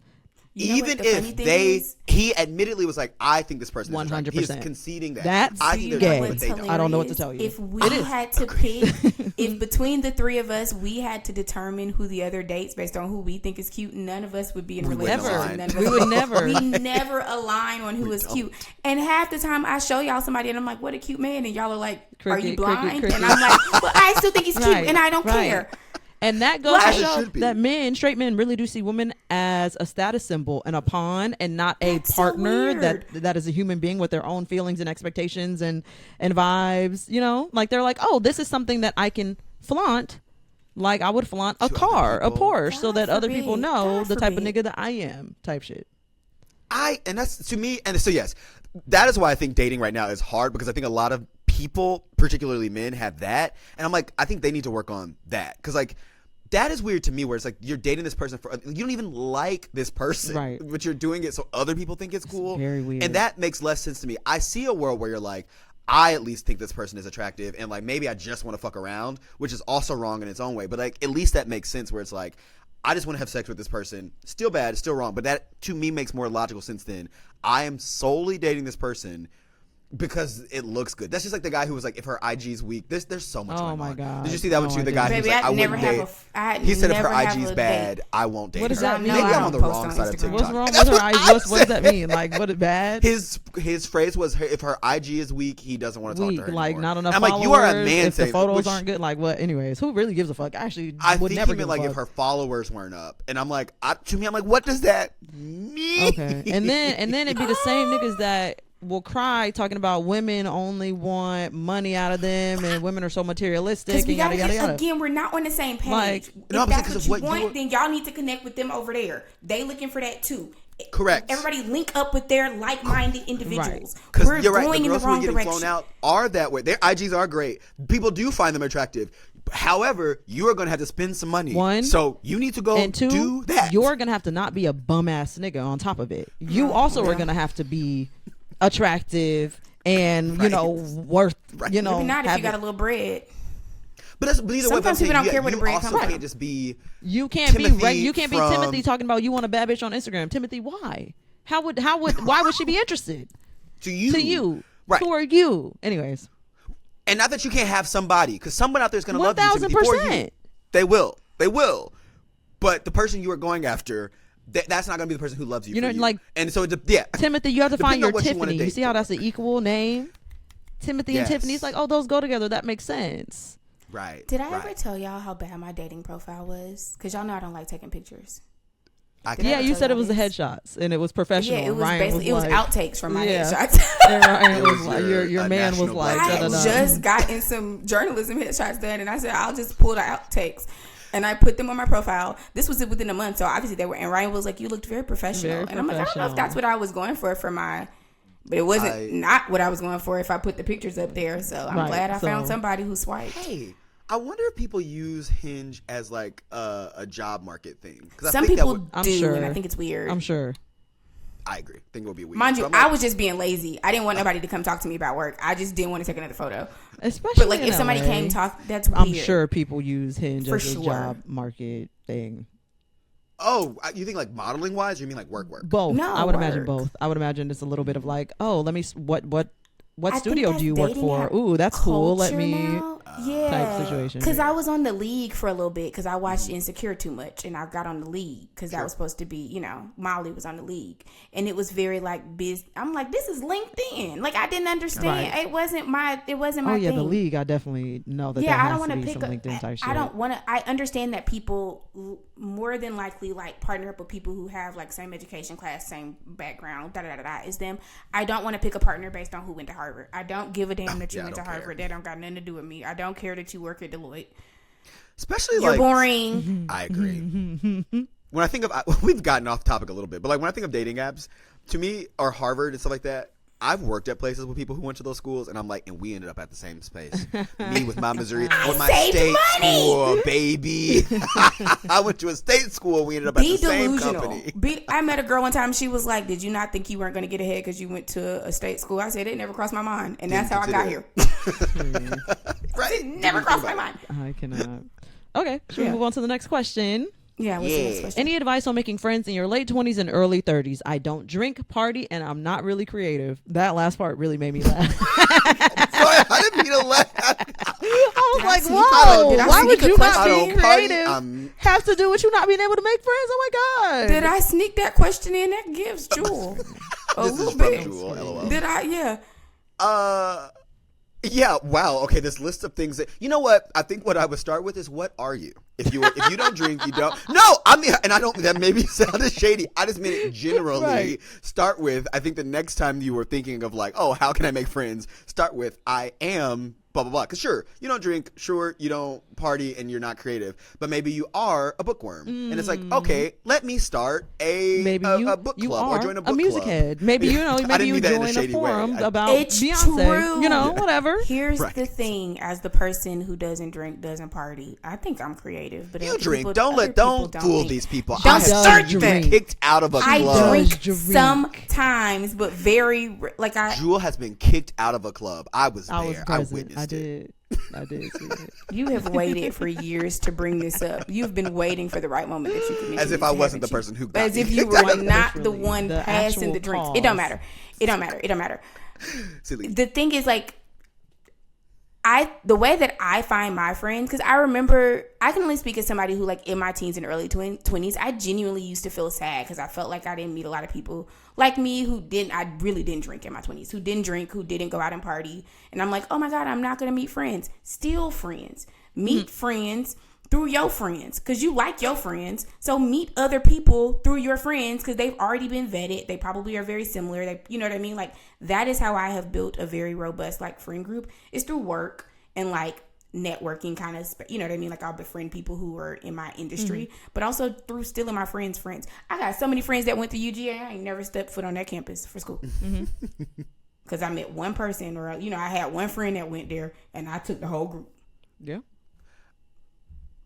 You know
Even
what the funny
if
thing is?
he admittedly was like, I think this person is
100%.
He is conceding that.
That's
I think they're
gay.
doing what they don't.
I don't know what to tell you.
If we had to pick, if between the three of us, we had to determine who the other dates based on who we think is cute, none of us would be in a relationship.
align.
None of
We
us
would never.
We never align on who is cute. And half the time I show y'all somebody and I'm like, what a cute man. And y'all are like, are you blind?
cricket.
And I'm like, well, I still think he's cute
Right,
and I don't
right.
care.
And that goes
Right.
to
As it
show
should be.
that straight men really do see women as a status symbol and a pawn and not a
That's so
partner
weird.
that is a human being with their own feelings and expectations and vibes, you know? Like they're like, oh, this is something that I can flaunt. Like I would flaunt a
To other
car, a
people.
Porsche, so
God
that other people
forbid.
know
God
the type of
forbid.
nigga that I am type shit.
And that's to me, and so yes, that is why I think dating right now is hard because I think a lot of people, particularly men, have that, and I'm like, I think they need to work on that because like that is weird to me where it's like you're dating this person for you don't even like this person,
Right.
but you're doing it so other people think it's cool.
very weird.
And that makes less sense to me. I see a world where you're like, I at least think this person is attractive and like maybe I just want to fuck around, which is also wrong in its own way, but like at least that makes sense where it's like I just want to have sex with this person. Still bad, still wrong, but that to me makes more logical sense than I am solely dating this person because it looks good. That's just like the guy who was like, if her IG's weak, there's so much
Oh
going
my
on.
God.
Did you see that with
No,
you?
I
The guy
didn't.
who's
Baby,
like, I
I'd never
wouldn't
have
date.
I'd
He said if her
never have
IG's
a
bad,
date.
I won't date
What does
her.
that mean?
Maybe
I
I'm
don't
on the
post
wrong
on
side of
Instagram.
TikTok.
What's wrong
That's
with her
what
IG?
I
What does that
said.
mean? Like what bad?
His phrase was, if her IG is weak, he doesn't want to talk
Weak,
to her
like
anymore.
not enough
I'm
followers.
like, you are a man
if the
saying,
photos
which
aren't good, like what? Anyways, who really gives a fuck? Actually,
I
would
think
never
he
give
meant
a
like
fuck.
if her followers weren't up, and I'm like, to me, I'm like, what does that mean?
Okay, and then it'd be the same niggas that will cry talking about women only want money out of them and women are so materialistic
Because
and
we
yada
gotta
yada
get,
yada.
again, we're not on the same page.
Like-
If
No, I'm saying
that's
'cause
what
of
you
what you
want, then y'all need to connect with them over there. They looking for that too.
Correct.
Everybody link up with their like-minded individuals.
Because
We're
you're right,
going
the
in the
girls who are
wrong
getting
direction.
flown out are that way. Their IGs are great. People do find them attractive. However, you are going to have to spend some money.
One,
so you need to go
And two,
do that.
you're gonna have to not be a bum ass nigga on top of it. You also are gonna have to be attractive and
Right.
worth
Right.
Maybe not if you
having-
got a little bread.
but either way,
Sometimes people don't care where the bread
also
comes from.
can't just be.
You can't
Timothy
be you can't be
from-
Timothy talking about you want a bad bitch on Instagram. Timothy, why? Why would she be interested?
To you.
To you.
Right.
Who are you? Anyways.
And not that you can't have somebody, because someone out there is going to love you, Timothy, for you.
1000%.
They will. They will. But the person you are going after, that's not going to be the person who loves you.
You know,
for you.
like-
and so yeah.
Timothy, you have to find
Depending on
your
what you wanna
Tiffany. You
date
see how
for.
that's an equal name? Timothy and
Yes.
Tiffany. It's like, oh, those go together. That makes sense.
Right.
Did I
right.
ever tell y'all how bad my dating profile was? Because y'all know I don't like taking pictures.
I
Did I
Yeah,
ever
you
tell
said it
y'all
was the
this?
headshots and it was professional.
Yeah, it was
Ryan
basically
was
it
like,
was outtakes from my
Yeah.
headshots.
And Ryan
It
was
was
like,
your-
your
a
man was
national
like,
black
I
da,
had
da, da.
just gotten some journalism headshots done, and I said I'll just pull the outtakes, and I put them on my profile. This was within a month, so obviously they were. And Ryan was like, "You looked very professional,"
Very
and I'm like, "I don't know
professional.
if that's what I was going for my." But it wasn't not what I was going for if I put the pictures up there. So I'm
Right,
glad I found
so-
somebody who swiped.
Hey, I wonder if people use Hinge as like a job market thing. 'Cause I
Some
think that
people
would-
I'm
do,
sure.
and I think it's weird.
I'm sure.
I agree. I think it would be weird.
Mind you,
But I'm like,
I was just being lazy. I didn't want nobody to come talk to me about work. I just didn't want to take another photo.
Especially
But like,
in
if somebody
LA,
came talk, that's weird.
I'm sure people use Hinge
For
as a
sure.
job market thing.
Oh, you think like modeling wise, or you mean like work?
Both.
No,
I would imagine
work.
both. I would imagine it's a little bit of like, oh, let me. What
I think
studio
that's
do you work
dating
for?
app
Ooh, that's cool. Let
culture
me.
now. Yeah,
situation.
Because I was on the League for a little bit because I watched Insecure too much, and I got on the League because that was supposed to be, you know, Molly was on the League, and it was very like biz. I'm like, this is LinkedIn. Like I didn't understand.
Right.
It wasn't my.
Oh
thing.
yeah, the League. I definitely know that.
Yeah,
that
I
has
don't want
to
to
be
pick
some
up.
LinkedIn type shit.
I don't want to. I understand that people more than likely like partner up with people who have like same education class, same background, da da da da. Is them. I don't want to pick a partner based on who went to Harvard. I don't give a damn that you
Yeah, I
went to
don't care.
Harvard. That don't got nothing to do with me. I don't care that you work at Deloitte.
especially
You're
like
boring.
I agree. When I think of, we've gotten off topic a little bit, but like when I think of dating apps, to me, or Harvard and stuff like that, I've worked at places with people who went to those schools, and I'm like, and we ended up at the same space. Me with my Missouri, with my
saved
state
money.
school, baby. I went to a state school. We ended up at
Be
the same
delusional.
company.
I met a girl one time. She was like, "Did you not think you weren't going to get ahead because you went to a state school?" I said, "It never crossed my mind," and that's how I got here.
Right?
Never crossed my mind.
I cannot. Okay, should we move on to the next question?
Yeah. What's the next question?
Any advice on making friends in your late 20s and early 30s? I don't drink, party, and I'm not really creative. That last part really made me laugh.
Sorry, I didn't mean to laugh.
I was like,
sneak-
whoa,
did I
why would
sneak a
you not
question?
be
I don't party,
creative have to do with you not being able to make friends? Oh my God.
Did I sneak that question in? That gives Jewel a
This is
little
from
bit.
Jewel, LOL.
Did I? Yeah.
Yeah, wow. Okay, this list of things that you know what? I think what I would start with is what are you? If you don't drink, you don't. No, I mean, and I don't. That maybe sounded shady. I just mean it generally.
Right.
Start with. I think the next time you were thinking of like, oh, how can I make friends? Start with I am blah blah blah. Because sure, you don't drink. Sure, you don't party, and you're not creative. But maybe you are a bookworm, and it's like, okay, let me start a book
you
club
are
or join a book
music
club.
head. Maybe you know.
I
Maybe
didn't
you
mean that in a
join a
shady way.
forum about
It's
Beyonce.
true.
You know, whatever.
Here's
Right.
the thing: as the person who doesn't drink, doesn't party, I think I'm creative. But
You
other
drink.
people-
Don't
other people
don't fool
think.
these people.
Don't
I have
start
been
that.
kicked out of a
I
club.
drink
Drink.
sometimes, but very like I.
Jewel has been kicked out of a club. I was
I was
there. I
present.
witnessed
I
it.
did. I did see it.
You have waited for years to bring this up. You've been waiting for the right moment that you can mention
As if
this,
I wasn't the
haven't you?
person who got
As if
me
you
kicked out
were
of
not the
Literally,
one
the
passing
actual
the drinks.
cause.
It don't matter. It don't matter. It don't matter.
Silly.
The thing is, like, the way that I find my friends, because I remember, I can only speak as somebody who, like, in my teens and early 20s, I genuinely used to feel sad because I felt like I didn't meet a lot of people like me I really didn't drink in my 20s, who didn't drink, who didn't go out and party. And I'm like, oh my God, I'm not going to meet friends. Still friends. Meet friends through your friends because you like your friends. So meet other people through your friends because they've already been vetted. They probably are very similar. You know what I mean? Like, that is how I have built a very robust, like, friend group. It's through work and, like, networking kind of, you know what I mean? Like, I'll befriend people who are in my industry, but also through stealing my friends' friends. I got so many friends that went to UGA. I ain't never stepped foot on that campus for school. Because I met one person, or, you know, I had one friend that went there and I took the whole group.
Yeah.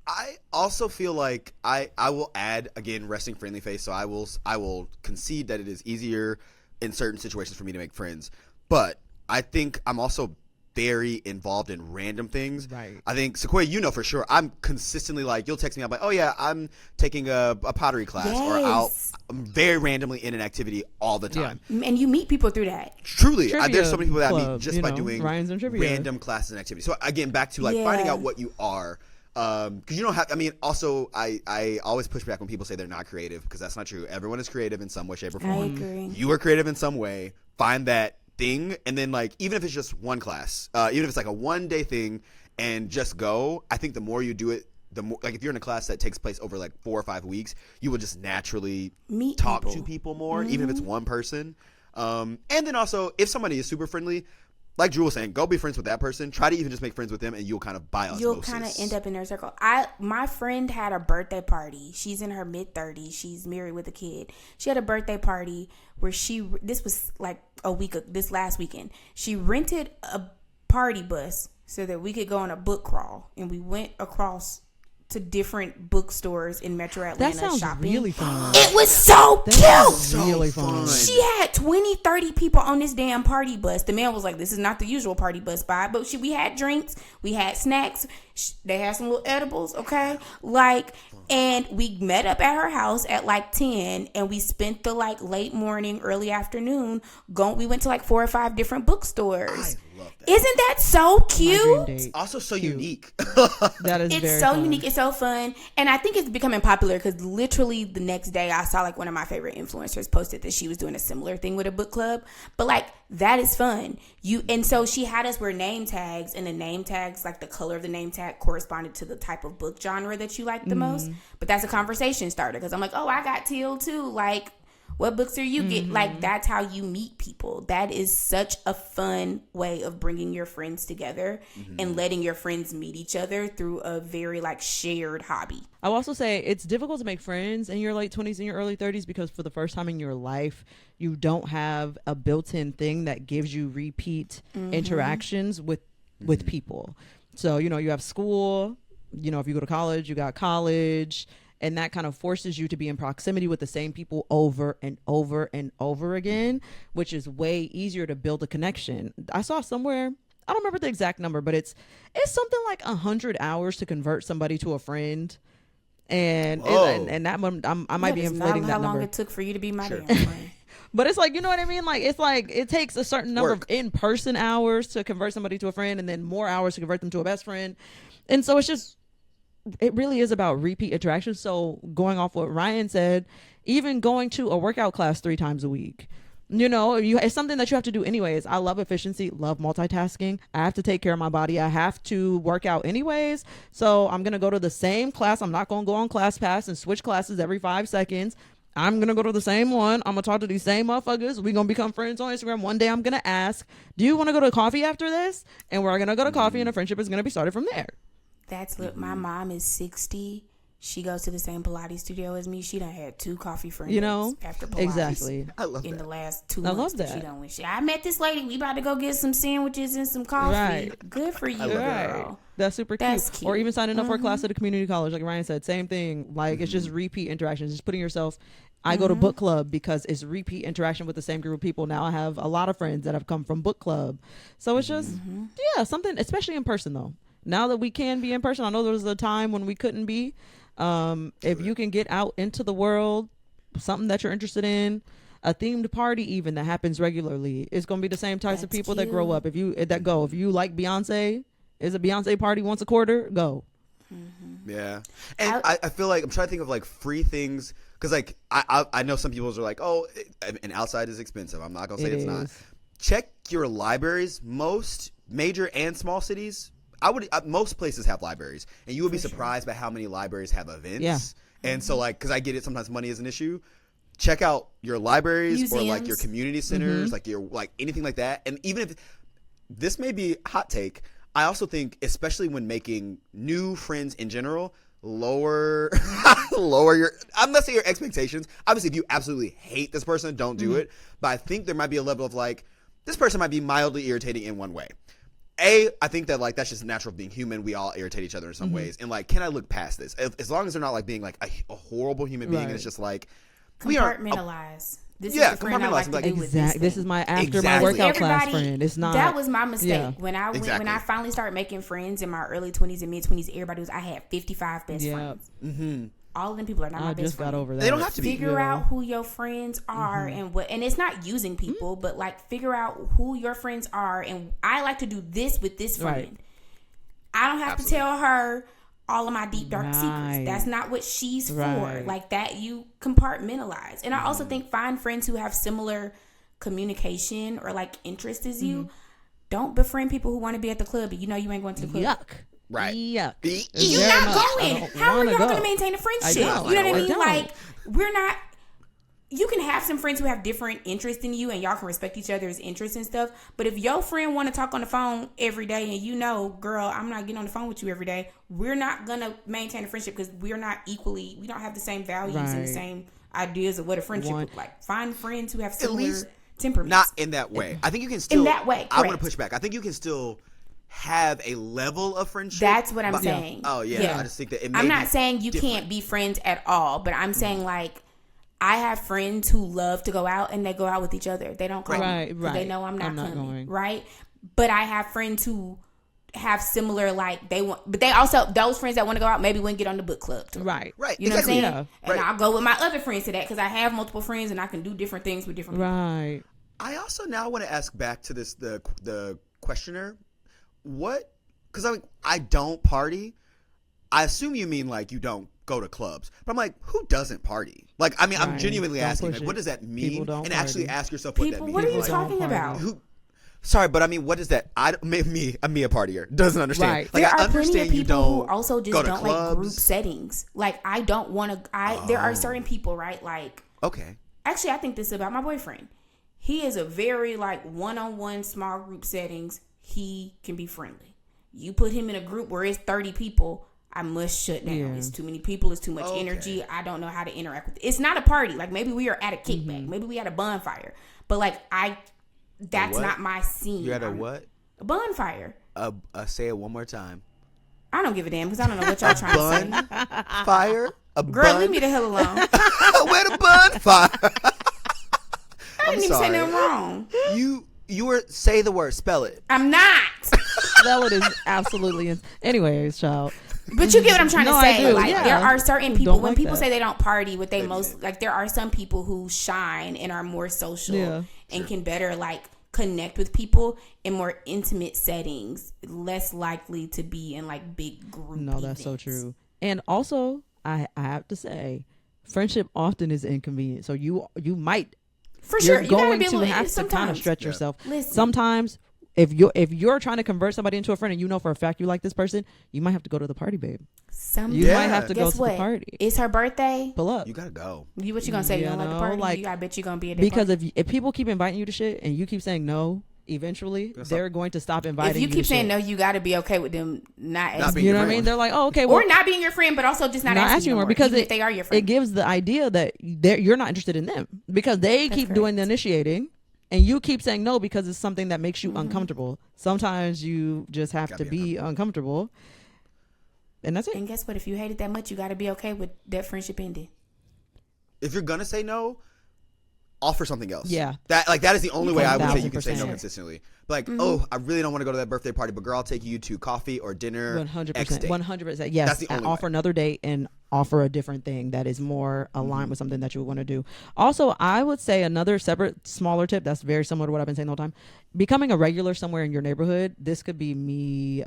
I also feel like I will add, again, resting friendly face. So I will concede that it is easier in certain situations for me to make friends. But I think I'm also very involved in random things.
Right.
I think, Sequoia, you know for sure, I'm consistently like, you'll text me, I'm like, oh yeah, I'm taking a pottery class.
Yes.
Or I'm very randomly in an activity all the time.
And you meet people through that.
Truly,
Trivia
there's so many people that I meet
club,
just
you
by
know,
doing
Ryan's and trivia.
random classes and activities. So again, back to like finding
Yeah.
out what you are. Because you don't have, I mean, also, I always push back when people say they're not creative, because that's not true. Everyone is creative in some way, shape, or form.
I agree.
You are creative in some way. Find that thing, and then, like, even if it's just one class, even if it's like a one-day thing, and just go, I think the more you do it, the more, like, if you're in a class that takes place over like 4 or 5 weeks, you will just naturally talk to people more, even if it's one person. And then also, if somebody is super friendly, like Jewel was saying, go be friends with that person. Try to even just make friends with them, and you'll kind of by osmosis.
You'll kind of end up in their circle. My friend had a birthday party. She's in her mid-30s. She's married with a kid. She had a birthday party where this was like this last weekend. She rented a party bus so that we could go on a book crawl, and we went across to different bookstores in Metro Atlanta
That sounds
shopping.
really fun.
It was so
That
cute.
sounds really fun.
She had 20, 30 people on this damn party bus. The man was like, this is not the usual party bus vibe. But we had drinks. We had snacks. They had some little edibles, okay? Like, and we met up at her house at like 10. And we spent the like late morning, early afternoon. We went to like 4 or 5 different bookstores.
I love that.
Isn't that so
My
cute?
dream date.
Also so unique.
That is
It's
very
so
fun.
unique. It's so fun. And I think it's becoming popular because literally the next day I saw like one of my favorite influencers posted that she was doing a similar thing with a book club. But like, that is fun. And so she had us wear name tags, and the name tags, like the color of the name tag corresponded to the type of book genre that you like the most. But that's a conversation starter because I'm like, oh, I got teal too. Like, what books are you get? Like, that's how you meet people. That is such a fun way of bringing your friends together and letting your friends meet each other through a very like shared hobby.
I will also say it's difficult to make friends in your late 20s and your early 30s because for the first time in your life, you don't have a built-in thing that gives you repeat interactions with people. So, you know, you have school, you know, if you go to college, you got college, and that kind of forces you to be in proximity with the same people over and over and over again, which is way easier to build a connection. I saw somewhere, I don't remember the exact number, but it's something like 100 hours to convert somebody to a friend. And that one, I might be inflating that number.
How long it took for you to be my damn friend.
But it's like, you know what I mean? Like, it's like it takes a certain number of in-person hours to convert somebody to a friend, and then more hours to convert them to a best friend. And so it really is about repeat interaction. So going off what Ryan said, even going to a workout class 3 times a week, you know, it's something that you have to do anyways. I love efficiency, love multitasking. I have to take care of my body. I have to work out anyways. So I'm going to go to the same class. I'm not going to go on ClassPass and switch classes every 5 seconds. I'm going to go to the same one. I'm going to talk to these same motherfuckers. We're going to become friends on Instagram. One day I'm going to ask, do you want to go to coffee after this? And we're going to go to coffee, and a friendship is going to be started from there.
That's what my mom is 60. She goes to the same Pilates studio as me. She done had 2 coffee friends,
you know,
after Pilates.
Exactly.
I love
in
that.
the last 2 months.
I love that.
She done went. I met this lady. We about to go get some sandwiches and some coffee.
Right.
Good for you,
love
girl.
Right. That's super cute.
That's cute.
Or even signing up for a class at a community college, like Ryan said, same thing. Like it's just repeat interactions, just putting yourself. I go to book club because it's repeat interaction with the same group of people. Now I have a lot of friends that have come from book club. So it's just, something, especially in person though. Now that we can be in person, I know there was a time when we couldn't be. If you can get out into the world, something that you're interested in, a themed party even that happens regularly, it's going to be the same types of people that grow up. If you like Beyonce, is a Beyonce party once a quarter, go.
Yeah. And I feel like I'm trying to think of like free things. Because, like, I know some people are like, oh, and outside is expensive. I'm not going to say it's not. Check your libraries. Most major and small cities, most places have libraries. And you would be surprised by how many libraries have events. Yeah. And so, like, because I get it, sometimes money is an issue. Check out your libraries, museums, or, like, your community centers, like, anything like that. And even if this may be a hot take, I also think, especially when making new friends in general, lower your, I'm not saying your expectations. Obviously, if you absolutely hate this person, don't do it. But I think there might be a level of like, this person might be mildly irritating in one way. I think that like that's just natural of being human. We all irritate each other in some ways. And like, can I look past this? As long as they're not like being like a horrible human being, and it's just like
compartmentalize. This is the friend I like to do with
this is my my workout class friend. It's not.
That was my mistake. When I finally started making friends in my early 20s and mid 20s, everybody I had 55 best friends. All of them people are not my best friends.
Got over that.
They don't have to be.
Figure out who your friends are and it's not using people, but like figure out who your friends are. And I like to do this with this friend. Right. I don't have to tell her all of my deep dark secrets. That's not what she's for. Like that, you compartmentalize. And I also think find friends who have similar communication or like interest as you. Don't befriend people who want to be at the club, but you know you ain't going to the club.
Yuck.
Right.
Yuck.
You're not going. How are y'all going to maintain a friendship? You know what I mean? Like we're not. You can have some friends who have different interests in you and y'all can respect each other's interests and stuff. But if your friend want to talk on the phone every day and you know, girl, I'm not getting on the phone with you every day, we're not going to maintain a friendship because we don't have the same values and the same ideas of what a friendship looks like. Find friends who have similar temperaments.
Not in that way. I think you can still.
In that way, correct.
I want to push back. I think you can still have a level of friendship.
That's what I'm saying.
Oh, yeah. I just think that it may
I'm not saying you can't be friends at all, but I'm saying like, I have friends who love to go out and they go out with each other. They don't call me. They know I'm not coming. Right? But I have friends who have similar like but they also those friends that want to go out maybe wouldn't get on the book club too.
Right.
You know what I'm saying? Yeah. And I'll go with my other friends to that because I have multiple friends and I can do different things with different people.
Right.
I also now want to ask back to this the questioner. Because I don't party. I assume you mean like you don't go to clubs. But I'm like, who doesn't party? Like, I mean, I'm genuinely asking, like, what does that mean? And actually ask yourself what that means.
What are you talking about?
Sorry, but I mean, what is that? Me, a partier, doesn't understand.
Right.
Like,
there
I
are plenty
understand
of
you
people
don't
who also just don't
clubs.
like group settings. Like, I don't want to. There are certain people, right? Like,
okay.
Actually, I think this about my boyfriend. He is a very like one-on-one small group settings. He can be friendly. You put him in a group where it's 30 people, I must shut down. Yeah. It's too many people. It's too much energy. I don't know how to interact with it. It's not a party. Like maybe we are at a kickback. Maybe we had a bonfire. But like that's not my scene.
You had a what?
A bonfire.
Say it one more time.
I don't give a damn because I don't know what y'all trying to say.
Fire?
Girl, leave me the hell alone.
Where the bonfire?
I didn't even say nothing wrong.
You were say the word. Spell it.
I'm not.
Melon is absolutely. Anyways, child.
But you get what I'm trying
No,
to
I
say.
do,
Like
yeah.
there are certain people
Don't
when
like
people
that.
say they don't party, what they most like. There are some people who shine and are more social
Yeah.
and can better like connect with people in more intimate settings, less likely to be in like big group.
No, that's so
events.
true. And also, I have to say, friendship often is inconvenient. So you might
For sure,
you're
you gotta
going
be
to
able to
have to kind of
sometimes.
stretch
Yeah.
yourself.
Listen.
Sometimes if you're trying to convert somebody into a friend and you know for a fact you like this person, you might have to go to the party, babe.
Some
You
Yeah.
might have to go
guess
to
what?
the party.
It's her birthday.
Pull up.
You gotta go.
What you gonna say? You don't like the party?
Like,
I bet you gonna be at the
Because
party.
if people keep inviting you to shit and you keep saying no, eventually
That's
they're going to stop inviting
If you
to
keep saying
shit.
no, you got to be okay with them not
Not
asking
being
You
your
know what I
friend.
mean? They're like, oh, okay, well,
or not being your friend, but also just not
not
asking you more
because
even if they are your
it
friend.
gives the idea that you're not interested in them because they
That's
keep doing the
correct.
initiating and you keep saying no because it's something that makes you
Mm-hmm.
uncomfortable. Sometimes you just have
Gotta
to
be
be uncomfortable. And that's it.
And guess what? If you hate it that much, you got to be okay with that friendship ending.
If you're gonna say no, offer something else.
Yeah.
That is the only way I would say you can say
1000%.
no consistently. Like,
Mm-hmm.
oh, I really don't want to go to that birthday party, but girl, I'll take you to coffee or dinner.
100%.
X date.
100%. Yes.
That's the only
offer
way.
another date and offer a different thing that is more aligned with something that you would want to do. Also, I would say another separate smaller tip that's very similar to what I've been saying the whole time. Becoming a regular somewhere in your neighborhood. This could be me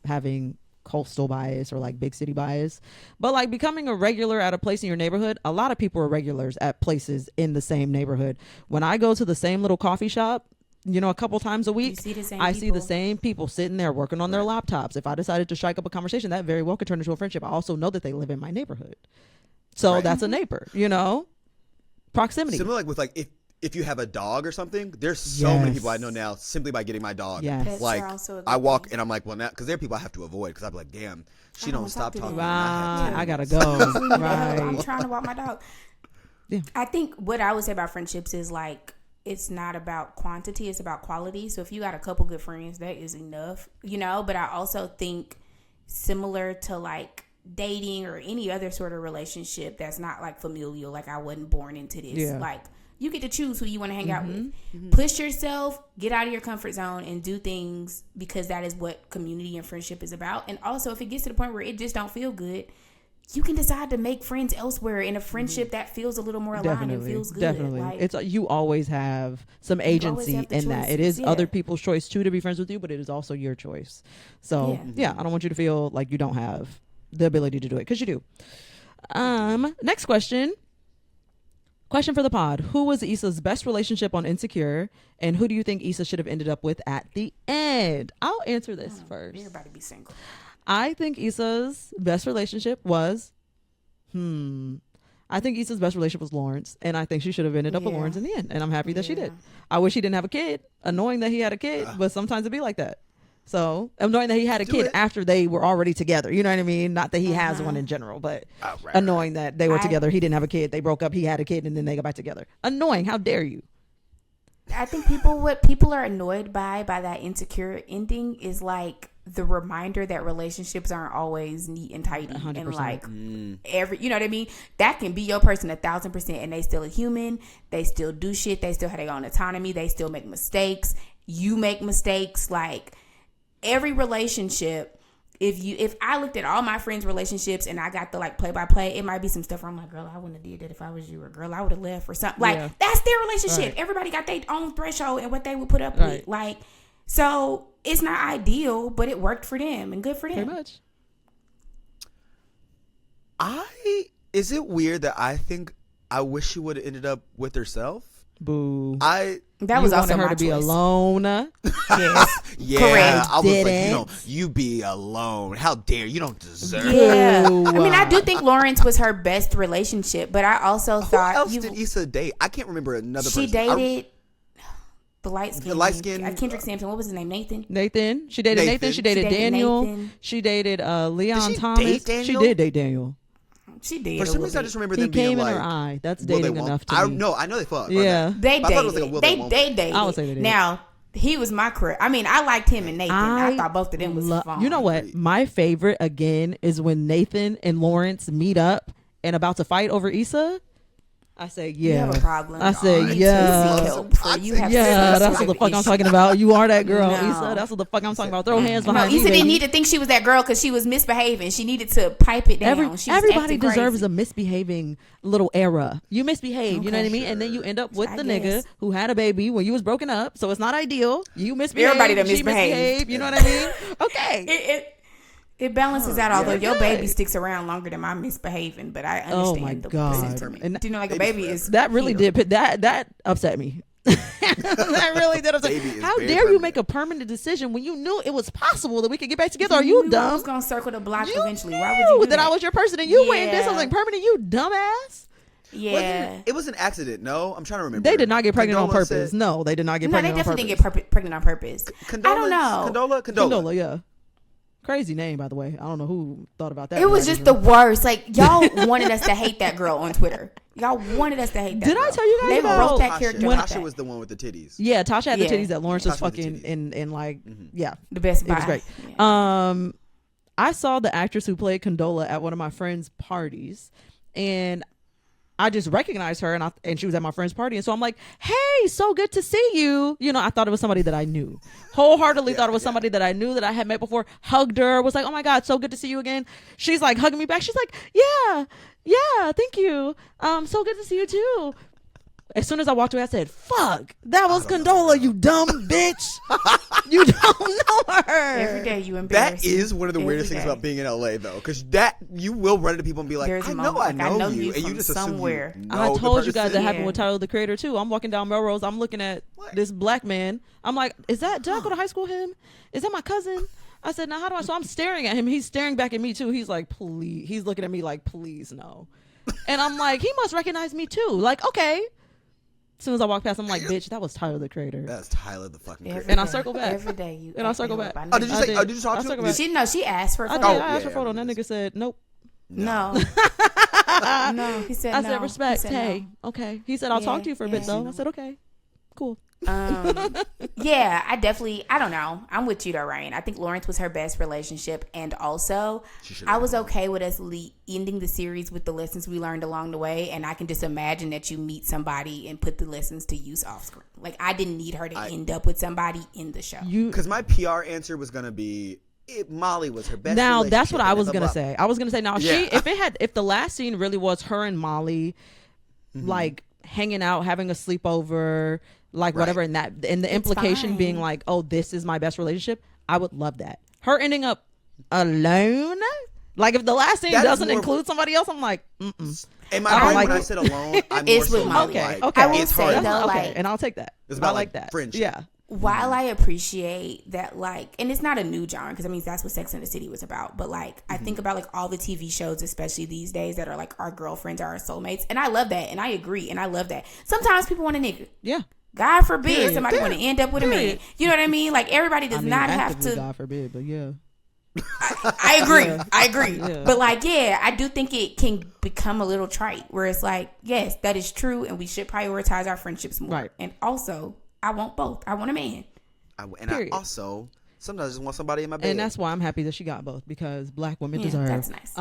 having coastal bias or like big city bias, but like becoming a regular at a place in your neighborhood. A lot of people are regulars at places in the same neighborhood. When I go to the same little coffee shop, a couple times a week,
see the same
I see the
people.
same people sitting there working on their laptops. If I decided to strike up a conversation, that very well could turn into a friendship. I also know that they live in my neighborhood, so
Right.
that's a neighbor. Proximity.
Similar like with like if you have a dog or something, there's so many
Yes.
people I know now simply by getting my dog.
Yes.
Pets
Like
are also a good
I walk
thing.
and I'm like, well, now because there are people I have to avoid because I'm like, damn, she
I don't
don't stop
talk to
talking.
them.
and I have
Right, I gotta
Leave
go.
me the hell alone. I'm
Right.
trying to walk my dog.
Yeah.
I think what I would say about friendships is like it's not about quantity, it's about quality. So if you got a couple good friends, that is enough, But I also think similar to like dating or any other sort of relationship that's not like familial, like I wasn't born into this.
Yeah.
Like you get to choose who you want to hang out with.
Mm-hmm.
Push yourself, get out of your comfort zone, and do things because that is what community and friendship is about. And also, if it gets to the point where it just don't feel good, you can decide to make friends elsewhere in a friendship that feels a little more aligned and feels good.
Definitely.
Like,
It's you always have some
always
agency
have the
in that. It
choices,
is
yeah.
other people's choice too to be friends with you, but it is also your choice. So
Yeah.
I don't want you to feel like you don't have the ability to do it because you do. Next question. Question for the pod. Who was Issa's best relationship on Insecure, and who do you think Issa should have ended up with at the end? I'll answer this first.
everybody be single.
I think Issa's best relationship was, I think Issa's best relationship was Lawrence, and I think she should have ended up with
Yeah.
Lawrence in the end, and I'm happy that she
Yeah.
did. I wish he didn't have a kid. Annoying that he had a kid, but sometimes it be like that. So annoying that he had a
Do
kid
it.
after they were already together. You know what I mean? Not that he has one in general, but
right.
annoying that they were
I-
together. He didn't have a kid. They broke up. He had a kid, and then they got back together. Annoying. How dare you?
I think what people are annoyed by that Insecure ending is like the reminder that relationships aren't always neat and tidy
100%.
and like you know what I mean? That can be your person 1,000% and they still a human. They still do shit. They still have their own autonomy. They still make mistakes. You make mistakes. Like every relationship, if I looked at all my friends' relationships and I got the like play by play, it might be some stuff where I'm like, girl, I wouldn't have did that if I was you, or girl, I would have left or something. Like
Yeah.
that's their relationship.
Right.
Everybody got their own threshold and what they would put up
Right.
with. Like, so it's not ideal, but it worked for them and good for them.
Pretty much.
Is it weird that I think I wish she would have ended up with herself?
Boo.
That
You
was also
wanted her
my
to be
choice.
alone.
Yes.
Yeah,
Correct.
I was
Didn't.
like, you be alone. How dare you? Don't deserve.
Yeah.
Boo.
I mean, I do think Lawrence was her best relationship, but I also
Who
thought
else did Issa date? I can't remember another
she
person.
dated the light skin.
The light-skinned-
Kendrick Sampson. What was his name? Nathan.
Nathan. She dated Nathan.
Nathan.
She dated
She dated
Daniel.
Nathan.
She dated Leon
she
Thomas.
date Daniel?
She did date Daniel.
She did.
For
a
some
little
reason, I
bit.
just remember
He
them being
came in
like,
her eye. That's
will they,
dating
won't?
enough to
I
me.
know they fucked.
Yeah.
They
I thought it was like a
dated.
will
They
they won't.
dated.
I would say they did.
Now he was my crush. I mean, I liked him and Nathan. I thought both of them was fun.
You know what? My favorite again is when Nathan and Lawrence meet up and about to fight over Issa. I say,
You
yeah.
have a problem.
I say,
You need to
yeah.
seek help for you have
Yeah,
some
that's
sort
what the
of
fuck I'm
issue.
talking about. You are that girl,
No.
Issa. That's what the fuck I'm talking about. Throw hands
No,
behind
Issa
me,
didn't
baby.
need to think she was that girl because she was misbehaving. She needed to pipe it down. She was
Everybody
acting
deserves
crazy.
a misbehaving little era. You misbehave, you know what I
Okay.
mean? And then you end up with
I
the
guess.
nigga who had a baby when you was broken up. So it's not ideal. You misbehave.
Everybody done
she
misbehaved.
misbehaved. You know what I mean? Okay.
It balances out, although your
good.
baby sticks around longer than my misbehaving, but I
Oh
understand
my
the
God.
sentiment.
And
Do you know, like a baby is
That really
here.
did. That upset me. That really did upset
Baby
me.
is
How
very
dare you
permanent.
make a permanent decision when you knew it was possible that we could get back together? Are
You
you
knew I
dumb?
was gonna circle the block
You
eventually. Why would you do
that I was your person and you went and did
Yeah.
something permanent? You dumbass.
Yeah.
It was an accident. No, I'm trying to remember.
They did not get pregnant on
Condola
purpose.
said-
No, they did not get
No, they
pregnant on
definitely
purpose.
didn't get pregnant on purpose. I don't know.
Condola.
Yeah. Crazy name, by the way. I don't know who thought about that.
It was just the worst. Like, y'all wanted us to hate that girl on Twitter. Y'all wanted us to hate that
Did
girl.
I tell you guys
they
about
wrote that character like
Tasha
that.
was the one with the titties.
Yeah, Tasha had the
Yeah.
titties that Lawrence was
Tasha had the
fucking
titties.
in like yeah.
The Best
It
Buy.
was great.
Yeah.
I saw the actress who played Condola at one of my friend's parties, and I just recognized her, and she was at my friend's party, and so I'm like, "Hey, so good to see you." You know, I thought it was somebody that I knew. Wholeheartedly thought it was somebody that I knew that I had met before. Hugged her, was like, "Oh my God, so good to see you again." She's like hugging me back. She's like, "Yeah, thank you. So good to see you too." As soon as I walked away, I said, "Fuck, that was Condola, you dumb bitch. You don't know her."
Every day you embarrass
That is one of the
Every
weirdest things
day.
about being in LA, though, because that you will run into people and be like,
There's a
I
moment,
know,
like, I know you
and you
from
just
somewhere.
assume you know
I
the
told you guys
person.
that happened
Yeah.
with Tyler the Creator too. I'm walking down Melrose. I'm looking at this black man. I'm like, did I go to high school with him? Is that my cousin? I said, now how do I? So I'm staring at him. He's staring back at me too. He's like, please. He's looking at me like, please no. And I'm like, he must recognize me too. Like, okay. As soon as I walk past, I'm like, bitch, that was Tyler the Creator.
That's Tyler the fucking
Every
Creator.
And I
day.
circle back.
Every day you
And I
acting
circle
up.
back.
know
Oh, did you
you.
I
say?
did.
Oh, did you talk
I
to
circle
him?
back.
She asked for a
I
photo.
did. I asked
yeah,
for a photo, and
yeah,
that nigga said, nope.
No. No. He said
I
no.
said, respect.
He said
Hey, okay. He said, I'll talk to you for a bit,
yeah.
though. I said, okay, cool.
Yeah, I don't know. I'm with you though, Ryan. I think Lawrence was her best relationship, and also I was okay with us ending the series with the lessons we learned along the way, and I can just imagine that you meet somebody and put the lessons to use off screen. Like, I didn't need her to end up with somebody in the show.
Because my PR answer was gonna be, Molly was her best.
Now that's what
relationship,
I
and
was
blah,
gonna
blah.
say. I was gonna say now
Yeah.
if the last scene really was her and Molly, like hanging out, having a sleepover, like whatever, and the implication
fine.
being like, oh, this is my best relationship, I would love that. Her ending up alone, like if the last scene
That is
doesn't
more-
include somebody else, I'm like, mm-mm.
In
I
my
don't
brain,
like
when I
it.
said alone, I'm
It's
more
with
so
Molly.
like,
Okay,
I will
it's
say,
hard.
though,
okay,
like-
and I'll take that.
It's about,
I like
like,
that.
friendship.
Yeah.
While I appreciate that, like, and it's not a new genre because I mean that's what Sex and the City was about, but like I think about like all the TV shows, especially these days, that are like our girlfriends are our soulmates, and I love that, and I agree, and I love that. Sometimes people want a nigga.
Yeah.
God forbid
Period.
somebody want to end up with a man.
Period.
You know what I mean? Like everybody does
I mean,
not have
actively,
to.
God forbid, but yeah.
I agree.
Yeah.
I agree.
Yeah.
But like, yeah, I do think it can become a little trite where it's like, yes, that is true, and we should prioritize our friendships more.
Right.
And also, I want both. I want a man.
I
Period.
also sometimes just want somebody in my bed.
And that's why I'm happy that she got both, because black women
Yeah,
deserve.
that's nice.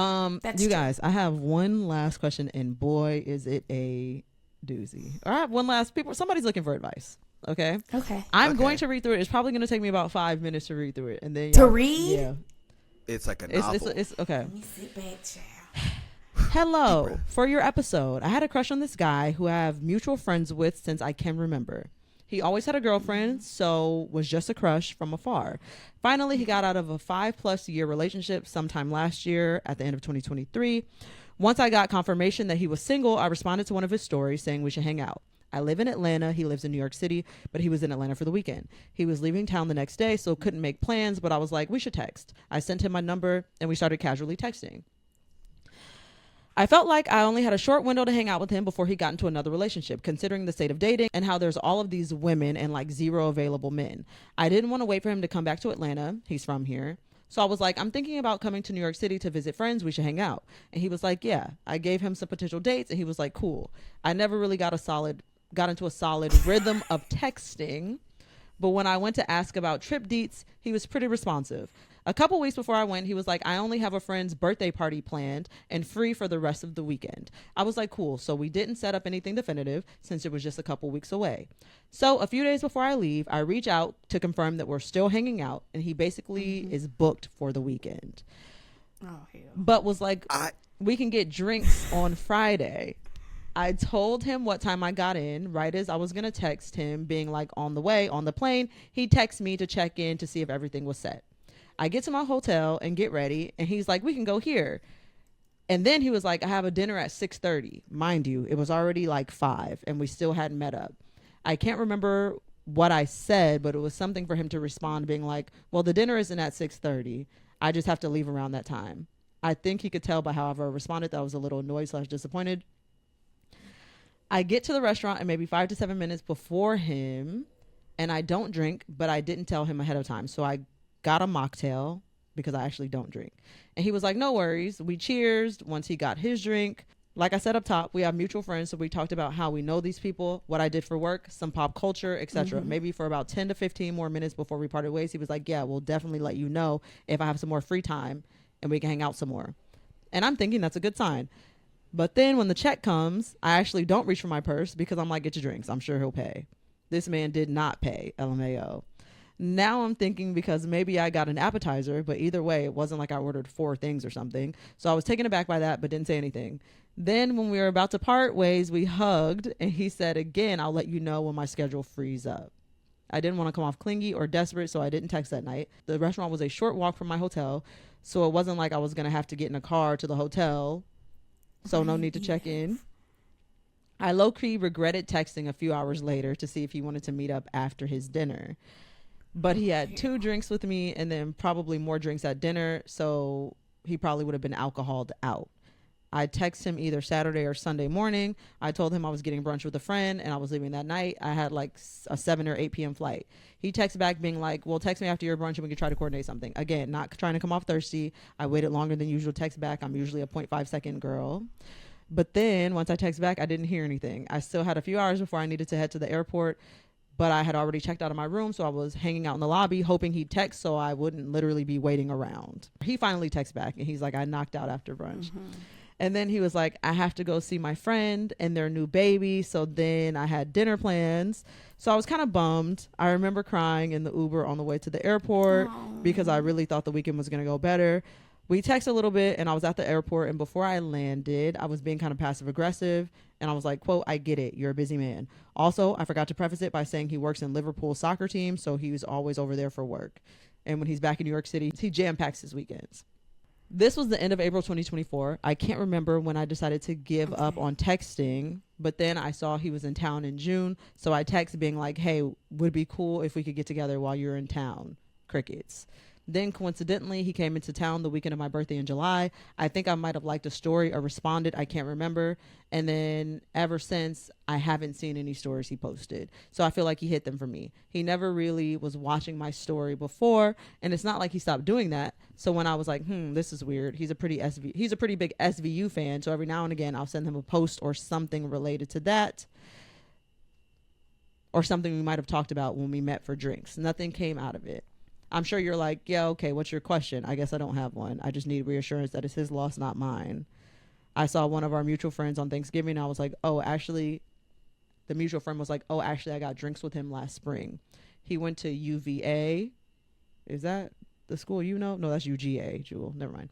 That's
you
true.
guys, I have one last question, and boy, is it a doozy. All right, one last somebody's looking for advice. Okay.
Okay.
I'm
Okay.
going to read through it. It's probably going to take me about 5 minutes to read through it, and then
To
y'all-
read?
Yeah.
It's like a
It's
novel.
it's okay.
Let me sit back, child.
Hello. For your episode, I had a crush on this guy who I have mutual friends with since I can remember. He always had a girlfriend, so was just a crush from afar. Finally, he got out of a 5+ year relationship sometime last year at the end of 2023. Once I got confirmation that he was single, I responded to one of his stories saying we should hang out. I live in Atlanta. He lives in New York City, but he was in Atlanta for the weekend. He was leaving town the next day, so couldn't make plans, but I was like, we should text. I sent him my number, and we started casually texting. I felt like I only had a short window to hang out with him before he got into another relationship, considering the state of dating and how there's all of these women and like zero available men. I didn't want to wait for him to come back to Atlanta. He's from here. So I was like, I'm thinking about coming to New York City to visit friends. We should hang out. And he was like, yeah. I gave him some potential dates, and he was like, cool. I never really got into a solid rhythm of texting. But when I went to ask about trip dates, he was pretty responsive. A couple weeks before I went, he was like, I only have a friend's birthday party planned and free for the rest of the weekend. I was like, cool. So we didn't set up anything definitive since it was just a couple weeks away. So a few days before I leave, I reach out to confirm that we're still hanging out, and he basically is booked for the weekend.
Oh, hell.
But was like, we can get drinks on Friday. I told him what time I got in, right as I was going to text him, being like on the way, on the plane. He texted me to check in to see if everything was set. I get to my hotel and get ready, and he's like, we can go here. And then he was like, I have a dinner at 6:30. Mind you, it was already like 5, and we still hadn't met up. I can't remember what I said, but it was something for him to respond, being like, well, the dinner isn't at 6:30. I just have to leave around that time. I think he could tell by how I responded that I was a little annoyed / disappointed. I get to the restaurant and maybe 5 to 7 minutes before him, and I don't drink, but I didn't tell him ahead of time. So I got a mocktail because I actually don't drink. And he was like, no worries. We cheersed once he got his drink. Like I said up top, we have mutual friends, so we talked about how we know these people, what I did for work, some pop culture, etc. Maybe for about 10 to 15 more minutes before we parted ways, he was like, yeah, we'll definitely let you know if I have some more free time and we can hang out some more. And I'm thinking that's a good sign. But then when the check comes, I actually don't reach for my purse because I'm like, get your drinks. I'm sure he'll pay. This man did not pay, LMAO. Now I'm thinking because maybe I got an appetizer, but either way, it wasn't like I ordered 4 things or something. So I was taken aback by that, but didn't say anything. Then when we were about to part ways, we hugged, and he said, again, I'll let you know when my schedule frees up. I didn't want to come off clingy or desperate, so I didn't text that night. The restaurant was a short walk from my hotel, so it wasn't like I was going to have to get in a car to the hotel. So no need to check in. I low-key regretted texting a few hours later to see if he wanted to meet up after his dinner. But he had 2 drinks with me and then probably more drinks at dinner, so he probably would have been alcoholed out. I texted him either Saturday or Sunday morning. I told him I was getting brunch with a friend and I was leaving that night. I had like a 7 or 8 p.m. flight. He texted back being like, well, text me after your brunch and we can try to coordinate something. Again, not trying to come off thirsty. I waited longer than usual text back. I'm usually a 0.5 second girl. But then once I text back, I didn't hear anything. I still had a few hours before I needed to head to the airport, but I had already checked out of my room, so I was hanging out in the lobby hoping he'd text so I wouldn't literally be waiting around. He finally texts back and he's like, I knocked out after brunch. And then he was like, I have to go see my friend and their new baby. So then I had dinner plans. So I was kind of bummed. I remember crying in the Uber on the way to the airport because I really thought the weekend was going to go better. We texted a little bit and I was at the airport. And before I landed, I was being kind of passive aggressive. And I was like, quote, I get it. You're a busy man. Also, I forgot to preface it by saying he works in Liverpool soccer team. So he was always over there for work. And when he's back in New York City, he jam packs his weekends. This was the end of April 2024. I can't remember when I decided to give up on texting, but then I saw he was in town in June. So I texted being like, hey, would it be cool if we could get together while you're in town? Crickets. Then coincidentally, he came into town the weekend of my birthday in July. I think I might have liked a story or responded. I can't remember. And then ever since, I haven't seen any stories he posted. So I feel like he hit them for me. He never really was watching my story before. And it's not like he stopped doing that. So when I was like, this is weird. He's a pretty big SVU fan. So every now and again, I'll send him a post or something related to that. Or something we might have talked about when we met for drinks. Nothing came out of it. I'm sure you're like, yeah, okay, what's your question? I guess I don't have one. I just need reassurance that it's his loss, not mine. I saw one of our mutual friends on Thanksgiving. And I was like, oh, actually, the mutual friend was like, oh, actually, I got drinks with him last spring. He went to UVA. Is that the school you know? No, that's UGA, Jewel. Never mind.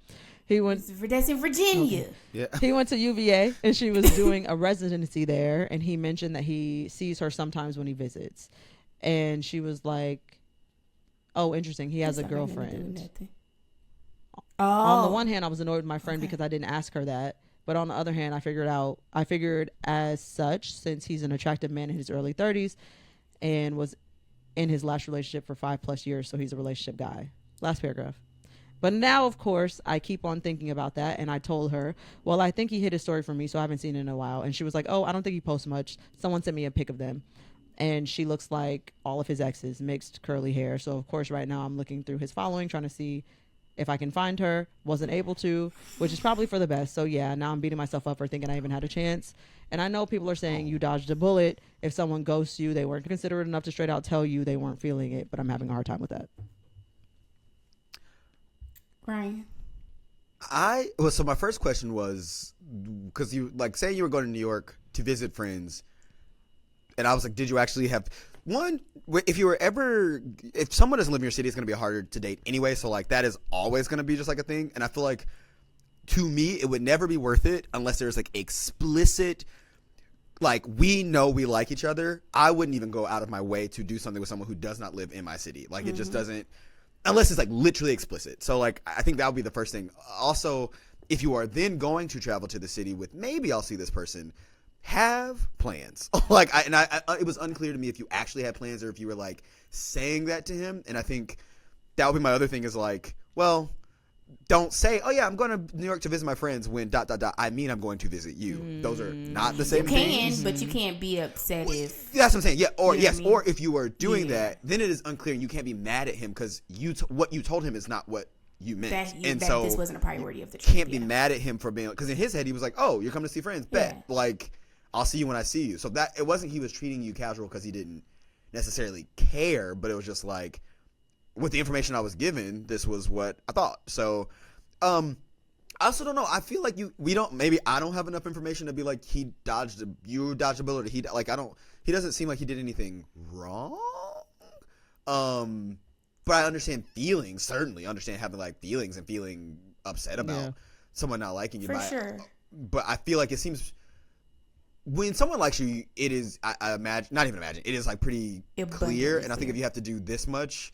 That's in Virginia.
Okay. Yeah.
He went to UVA and she was doing a residency there. And he mentioned that he sees her sometimes when he visits. And she was like, oh, interesting. He has a girlfriend. On the one hand, I was annoyed with my friend because I didn't ask her that. But on the other hand, I figured as such, since he's an attractive man in his early 30s and was in his last relationship for 5+ years. So he's a relationship guy. Last paragraph. But now, of course, I keep on thinking about that. And I told her, well, I think he hid his story from me, so I haven't seen it in a while. And she was like, oh, I don't think he posts much. Someone sent me a pic of them. And she looks like all of his exes, mixed curly hair. So, of course, right now I'm looking through his following, trying to see if I can find her. Wasn't able to, which is probably for the best. So, yeah, now I'm beating myself up for thinking I even had a chance. And I know people are saying you dodged a bullet. If someone ghosts you, they weren't considerate enough to straight out tell you they weren't feeling it. But I'm having a hard time with that.
Ryan.
So my first question was, because you like saying you were going to New York to visit friends, and I was like, did you actually have one? If someone doesn't live in your city, it's going to be harder to date anyway. So like that is always going to be just like a thing. And I feel like to me, it would never be worth it unless there's like explicit, like we know we like each other. I wouldn't even go out of my way to do something with someone who does not live in my city. Like it just doesn't. Unless it's like literally explicit. So like I think that would be the first thing. Also, if you are then going to travel to the city with maybe I'll see this person, have plans. Like it was unclear to me if you actually had plans or if you were like saying that to him. And I think that would be my other thing is like, well, don't say, oh yeah, I'm going to New York to visit my friends when ... I mean I'm going to visit you. Those are not the same things.
But you can't be upset if.
That's what I'm saying. Yeah, or
you know
yes,
what I mean?
or if you were doing that, then it is unclear. You can't be mad at him because what you told him is not what you meant, so
this wasn't a priority of the trip.
Can't be mad at him for being because in his head he was like, oh, you're coming to see friends, bet like I'll see you when I see you. So that it wasn't he was treating you casual because he didn't necessarily care, but it was just like with the information I was given, this was what I thought. So. I also don't know. I feel like maybe I don't have enough information to be like you dodged a bullet or he doesn't seem like he did anything wrong. But I understand feelings, certainly understand having like feelings and feeling upset about someone not liking you.
For sure.
But I feel like it seems when someone likes you, it is, I imagine, not even imagine, it is like pretty clear. And I think if you have to do this much,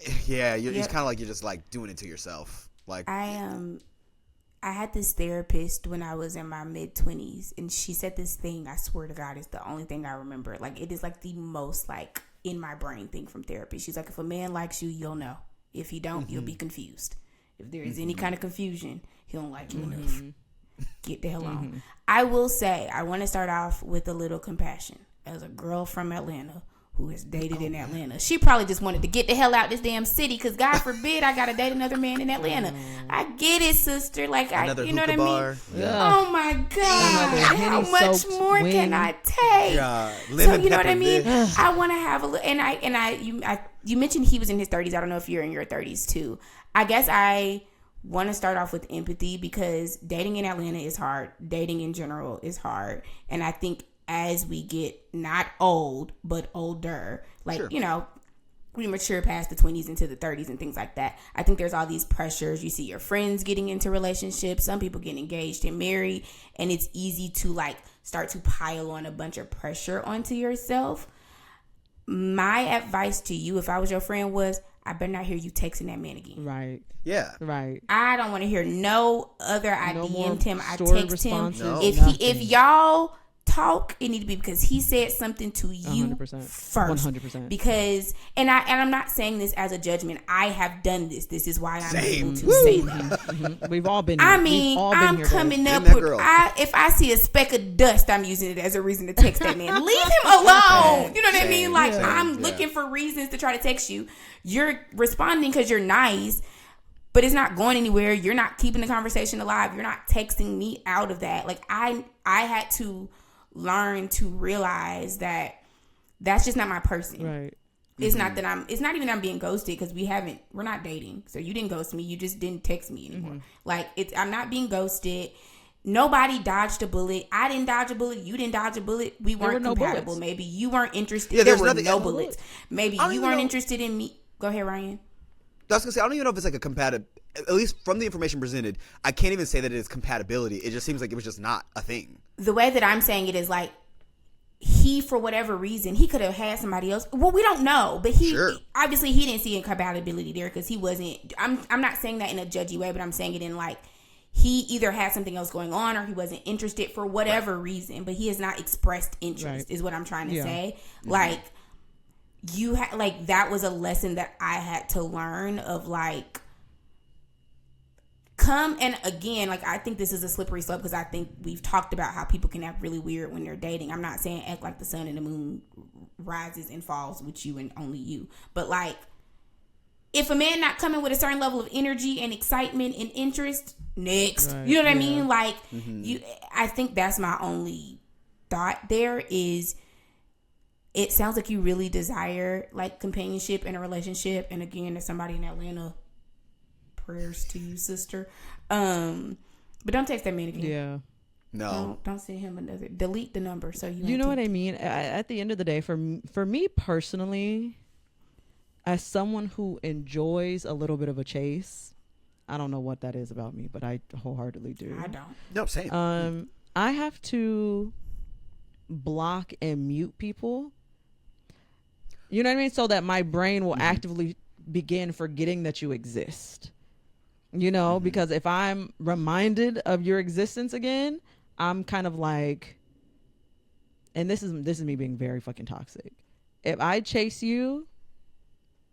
it's kind of like you're just like doing it to yourself. Like
I had this therapist when I was in my mid-20s, and she said this thing. I swear to God, it's the only thing I remember. Like it is like the most like in my brain thing from therapy. She's like, if a man likes you, you'll know. If he don't, you'll be confused. If there is any kind of confusion, he don't like you enough. Get the hell on. I will say, I want to start off with a little compassion. As a girl from Atlanta who has dated in Atlanta, she probably just wanted to get the hell out this damn city because God forbid I gotta date another man in Atlanta. I get it, sister. Like you know what I mean?
Yeah.
Oh my God, how much more can I take? So you know what I mean? I want to have a look. You mentioned he was in his 30s. I don't know if you're in your 30s too. I guess I want to start off with empathy because dating in Atlanta is hard. Dating in general is hard, and I think as we get not old but older, like you know, we mature past the 20s into the 30s and things like that, I think there's all these pressures. You see your friends getting into relationships, some people getting engaged and married, and it's easy to like start to pile on a bunch of pressure onto yourself. My advice to you, if I was your friend, was I better not hear you texting that man again.
Right.
Yeah.
Right.
I don't want to hear no other I DM'd him, I text him.
No.
If y'all talk, it need to be because he said something to you
100%.
first.
100%.
Because I'm not saying this as a judgment. I have done this. This is why I'm able to say that.
We've all been here.
I mean, I'm coming up with if I see a speck of dust, I'm using it as a reason to text that man. Leave him alone. You know what I mean? Like I'm looking for reasons to try to text you. You're responding because you're nice, but it's not going anywhere. You're not keeping the conversation alive. You're not texting me out of that. Like I had to learn to realize that that's just not my person.
Right.
It's not that it's not even I'm being ghosted because we're not dating. So you didn't ghost me. You just didn't text me anymore. Like I'm not being ghosted. Nobody dodged a bullet. I didn't dodge a bullet. You didn't dodge a bullet. We weren't compatible. Maybe you weren't interested.
Yeah,
there were no bullets. Maybe you weren't interested in me. Go ahead, Ryan.
I was gonna say I don't even know if it's like a compatible. At least from the information presented, I can't even say that it is compatibility. It just seems like it was just not a thing. The
way that I'm saying it is like he, for whatever reason, he could have had somebody else. Well, we don't know, but obviously he didn't see incompatibility there because he wasn't. I'm not saying that in a judgy way, but I'm saying it in like he either had something else going on or he wasn't interested for whatever reason, but he has not expressed interest. Is what I'm trying to say. Like you had like that was a lesson that I had to learn of like. Come and again, like I think this is a slippery slope because I think we've talked about how people can act really weird when they're dating. I'm not saying act like the sun and the moon rises and falls with you and only you, but like if a man not coming with a certain level of energy and excitement and interest, next, you know what I mean? Like I think that's my only thought there is. It sounds like you really desire like companionship in a relationship, and again, as somebody in Atlanta. Prayers to you, sister. But don't text that man again.
Yeah.
No.
Don't send him another. Delete the number so
You know what I mean? At the end of the day, for me personally, as someone who enjoys a little bit of a chase, I don't know what that is about me, but I wholeheartedly do.
I don't.
No, same.
I have to block and mute people. You know what I mean? So that my brain will actively begin forgetting that you exist. You know, because if I'm reminded of your existence again, I'm kind of like, and this is me being very fucking toxic. If I chase you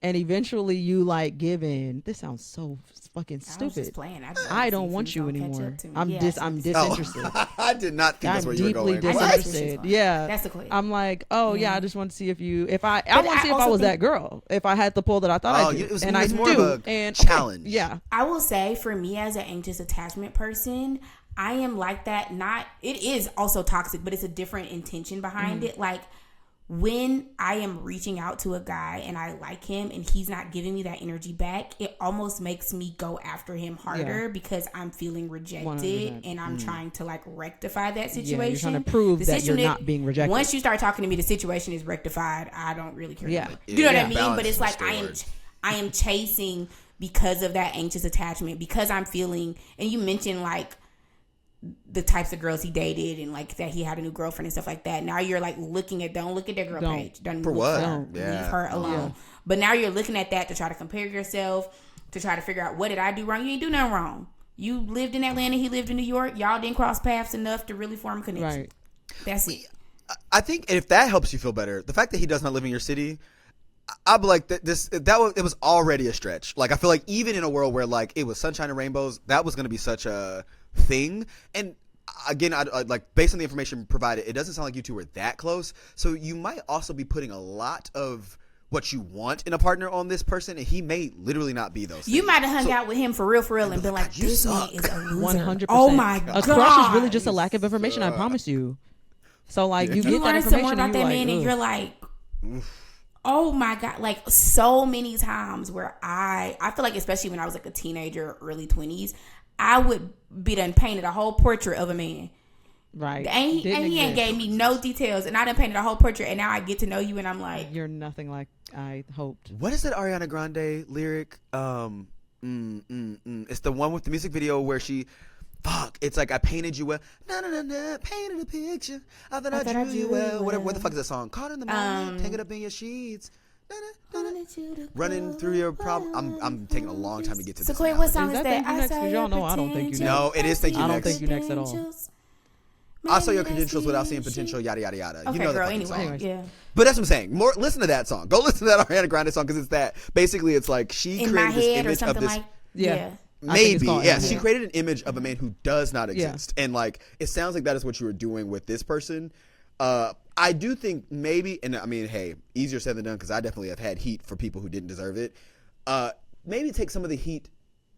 and eventually you like give in, this sounds so fucking stupid.
I was just playing.
I don't want you anymore. I'm disinterested.
I did not think that's where you were going.
I'm deeply disinterested. Yeah.
That's the question.
I'm like, I just want to see if I want to see if I was that girl. If I had the pull that I thought I did.
And it was more of a challenge.
Okay, yeah.
I will say for me as an anxious attachment person, I am like that. It is also toxic, but it's a different intention behind it. Like, when I am reaching out to a guy and I like him and he's not giving me that energy back, it almost makes me go after him harder because I'm feeling rejected
100%.
And I'm trying to like rectify that situation.
Yeah, you're trying to prove that you're not being rejected.
Once you start talking to me, the situation is rectified. I don't really care.
Yeah.
You know what I mean?
Balance
But it's like I am chasing because of that anxious attachment, because I'm feeling, and you mentioned like the types of girls he dated and like that he had a new girlfriend and stuff like that. Now you're like don't look at that girl page. Don't
for
look
what?
Leave her alone. Yeah. But now you're looking at that to try to compare yourself, to try to figure out what did I do wrong. You ain't do nothing wrong. You lived in Atlanta, he lived in New York. Y'all didn't cross paths enough to really form a connection.
Right.
That's it.
I think if that helps you feel better, the fact that he does not live in your city, I'd be like, it was already a stretch. Like, I feel like even in a world where like it was sunshine and rainbows, that was going to be such a thing. And again, I like, based on the information provided, it doesn't sound like you two were that close. So you might also be putting a lot of what you want in a partner on this person, and he may literally not be those things.
You might have hung out with him for real and been like, this man is a loser.
100%.
Oh my god,
a crush is really just a lack of information. I promise you. So like you get that
learn some more
information
about that man, and you're like, oh my god. Like, so many times where I feel like, especially when I was like a teenager, early 20s, I would be done painted a whole portrait of a man.
Right.
And he ain't gave me no details, and I done painted a whole portrait, and now I get to know you, and I'm like,
you're nothing like I hoped.
What is that Ariana Grande lyric? It's the one with the music video where she, it's like, I painted you well. Painted a picture. I thought I drew you well. What the fuck is that song? Caught in the moment, tangled up in your sheets. Running through your problem. I'm taking a long time to get to this.
Sequoia, what song is that?
Thank You Next? Because y'all know I don't think you next.
No, it is Thank You Next.
I don't think you next at all.
I saw your credentials without seeing potential, yada yada yada.
Okay,
you know
girl.
that
Anyway,
song.
yeah.
But that's what I'm saying. Listen to that song. Go listen to that Ariana Grande song, because it's that. Basically, it's like she
in
created
my
this
head
image
or something
of this.
Like,
yeah.
Maybe, yeah. She created an image of a man who does not exist, and like it sounds like that is what you were doing with this person. I do think maybe, and I mean, hey, easier said than done, because I definitely have had heat for people who didn't deserve it. Maybe take some of the heat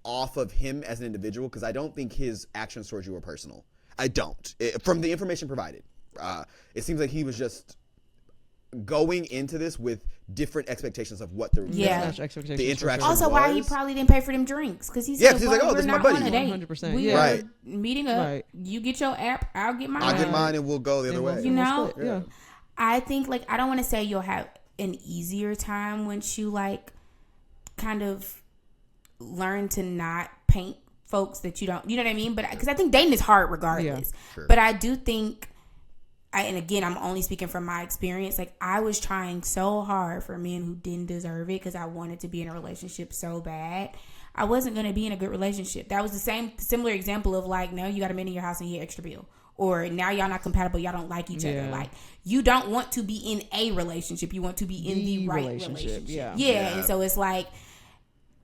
off of him as an individual, because I don't think his actions towards you were personal. I don't. From the information provided, it seems like he was just going into this with different expectations of what the interaction
also
was.
Why he probably didn't pay for them drinks, because he's like, oh, this is my buddy.
100%.
We
are
meeting up. You get your app, I'll get mine.
I'll get mine, and we'll go the other way.
You know,
yeah.
I think, like, I don't want to say you'll have an easier time once you like kind of learn to not paint folks that you don't, you know what I mean? But because I think dating is hard regardless. Yeah, sure. But I do think, and again, I'm only speaking from my experience, like, I was trying so hard for men who didn't deserve it because I wanted to be in a relationship so bad. I wasn't going to be in a good relationship. That was the similar example of like, no, you got a man in your house and he extra bill. Or now y'all not compatible, y'all don't like each other. Like, you don't want to be in a relationship. You want to be in the right relationship. Yeah. And so it's like,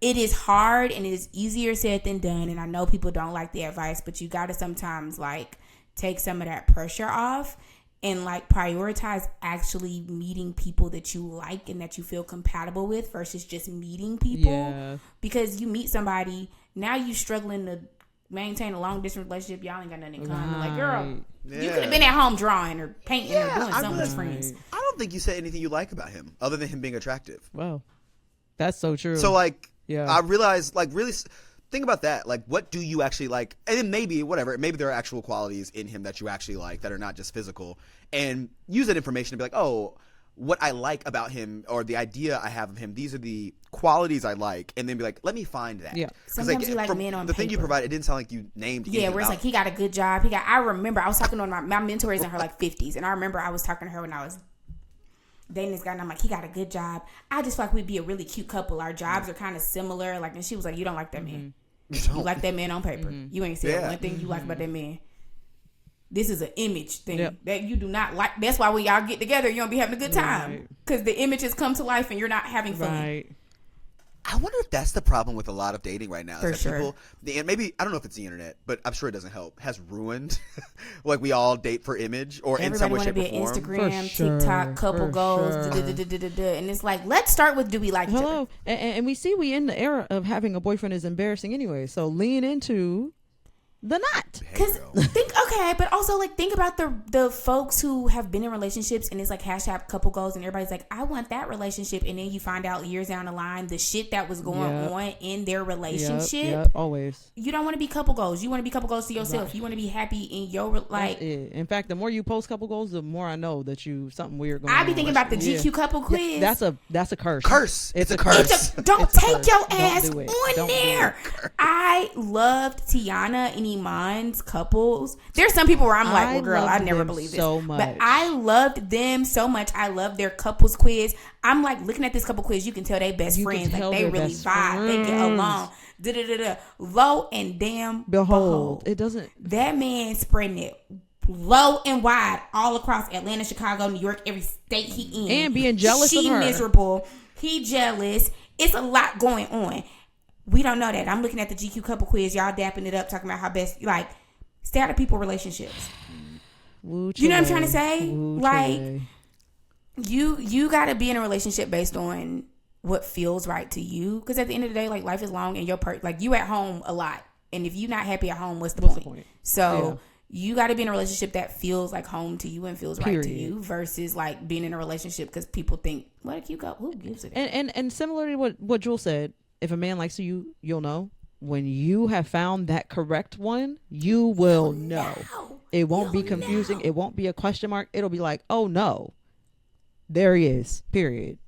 it is hard and it is easier said than done. And I know people don't like the advice, but you got to sometimes like take some of that pressure off and like prioritize actually meeting people that you like and that you feel compatible with versus just meeting people. Yeah. Because you meet somebody, now you struggling to maintain a long distance relationship, y'all ain't got nothing in common. Like, girl, you could have been at home drawing or painting or doing something with friends.
I don't think you said anything you like about him other than him being attractive.
Wow. That's so true.
So like, I realized, like, really, think about that. Like, what do you actually like? And then maybe there are actual qualities in him that you actually like that are not just physical, and use that information to be like, oh, what I like about him or the idea I have of him, these are the qualities I like, and then be like, let me find that.
Yeah.
Sometimes you like men on
the thing you
paper.
provided, it didn't sound like you named.
Yeah, where it's like he got a good job. I remember I was talking to my mentor is in her like 50s, and I remember I was talking to her when I was dating this guy, and I'm like, he got a good job. I just feel like we'd be a really cute couple. Our jobs are kind of similar. Like, and she was like, you don't like that man. You like that man on paper. You ain't said one thing you like about that man. This is an image thing that you do not like. That's why when y'all get together, you don't be having a good time because the images come to life and you're not having fun.
Right.
I wonder if that's the problem with a lot of dating right now.
For
is that
sure.
People, maybe, I don't know if it's the internet, but I'm sure it doesn't help, has ruined like we all date for image or in some way, shape, or form.
Everybody want to be an Instagram,
For
TikTok, couple
sure.
goals, and it's like, let's start with, do we like each other?
Hello. And we see we in the era of having a boyfriend is embarrassing anyway. So lean into the not.
Because but also like think about the folks who have been in relationships and it's like hashtag couple goals and everybody's like, I want that relationship, and then you find out years down the line the shit that was going on in their relationship.
Yep, always.
You don't want to be couple goals. You want to be couple goals to yourself. You want to be happy in your like.
In fact, the more you post couple goals, the more I know that you something weird going on.
I be thinking about the GQ couple quiz.
That's a curse.
It's a curse.
Don't take your ass
do it.
on
Don't do
there. I loved Tiana and Iman's couples. There's some people where I'm like, well, girl, I never believed this.
So much.
But I loved them so much. I loved their couples quiz. I'm like looking at this couple quiz. You can tell they best friends. Like they really vibe. They get along. Lo and damn behold.
It doesn't.
That man spreading it low and wide all across Atlanta, Chicago, New York, every state he in.
And being jealous of her.
She miserable. He jealous. It's a lot going on. We don't know that. I'm looking at the GQ couple quiz. Y'all dapping it up, talking about how best, like, stay out of people relationships. You know what I'm trying to say? Like, you got to be in a relationship based on what feels right to you. Because at the end of the day, like, life is long and like, you at home a lot. And if you're not happy at home, what's the point? So you got to be in a relationship that feels like home to you and feels right to you versus like being in a relationship because people think, what a cute couple, who gives a damn?
And similar to what Jewel said, if a man likes you, you'll know. When you have found that correct one, you will know. It won't be confusing. It won't be a question mark. It'll be like, oh no, there he is. Period.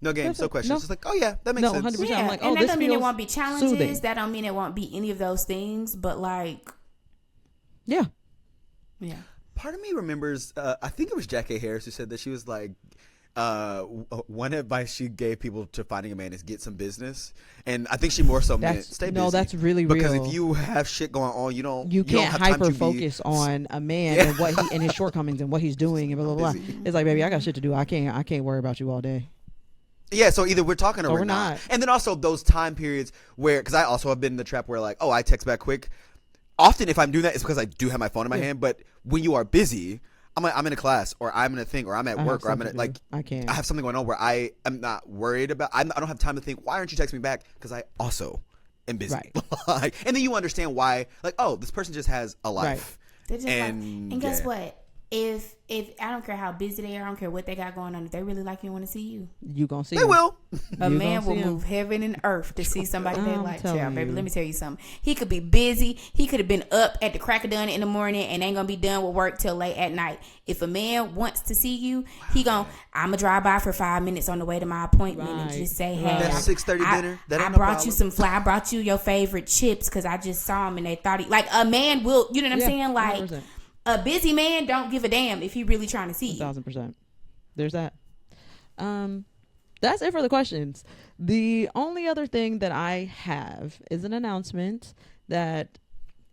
No games, no questions. It's like, oh yeah, that makes sense.
100%.
Yeah.
I'm like, oh,
and that
this
don't mean it
feels
won't be challenges.
soothing.
That don't mean it won't be any of those things. But like,
yeah.
Part of me remembers, I think it was Jackie Harris who said that she was like, one advice she gave people to finding a man is get some business, and I think she more so meant stay busy.
No, that's really
because
real.
if you have shit going on, you
can't
don't have time
hyper
to
focus on a man and what he and his shortcomings and what he's doing and blah blah blah. It's like, baby, I got shit to do. I can't worry about you all day.
Yeah, so either we're talking or
Or
we're not. And then also those time periods where, because I also have been in the trap where like, oh, I text back quick. Often if I'm doing that, it's because I do have my phone in my hand. But when you are busy, I'm like, I'm in a class or I'm in a thing or I'm at work or I'm in a, like,
I can't.
I have something going on where I am not worried about. I don't have time to think, why aren't you texting me back? Because I also am busy.
Right.
And then you understand why, like, oh, this person just has a life.
Right. And guess what? If I don't care how busy they are, I don't care what they got going on. If they really like you and want to see you,
You gonna see?
They will.
A man will move heaven and earth to see somebody they
I'm
like.
telling
Yeah, baby,
you.
let me tell you something. He could be busy. He could have been up at the crack of dawn in the morning and ain't gonna be done with work till late at night. If a man wants to see you, I'ma drive by for 5 minutes on the way to my appointment and just say, hey,
That 6:30 dinner. That
I
ain't no
brought
problem.
you some fly. I brought you your favorite chips because I just saw them and they thought like a man will. You know what I'm saying? Like
100%.
a busy man don't give a damn if he really trying to see you.
1,000%. There's that. That's it for the questions. The only other thing that I have is an announcement that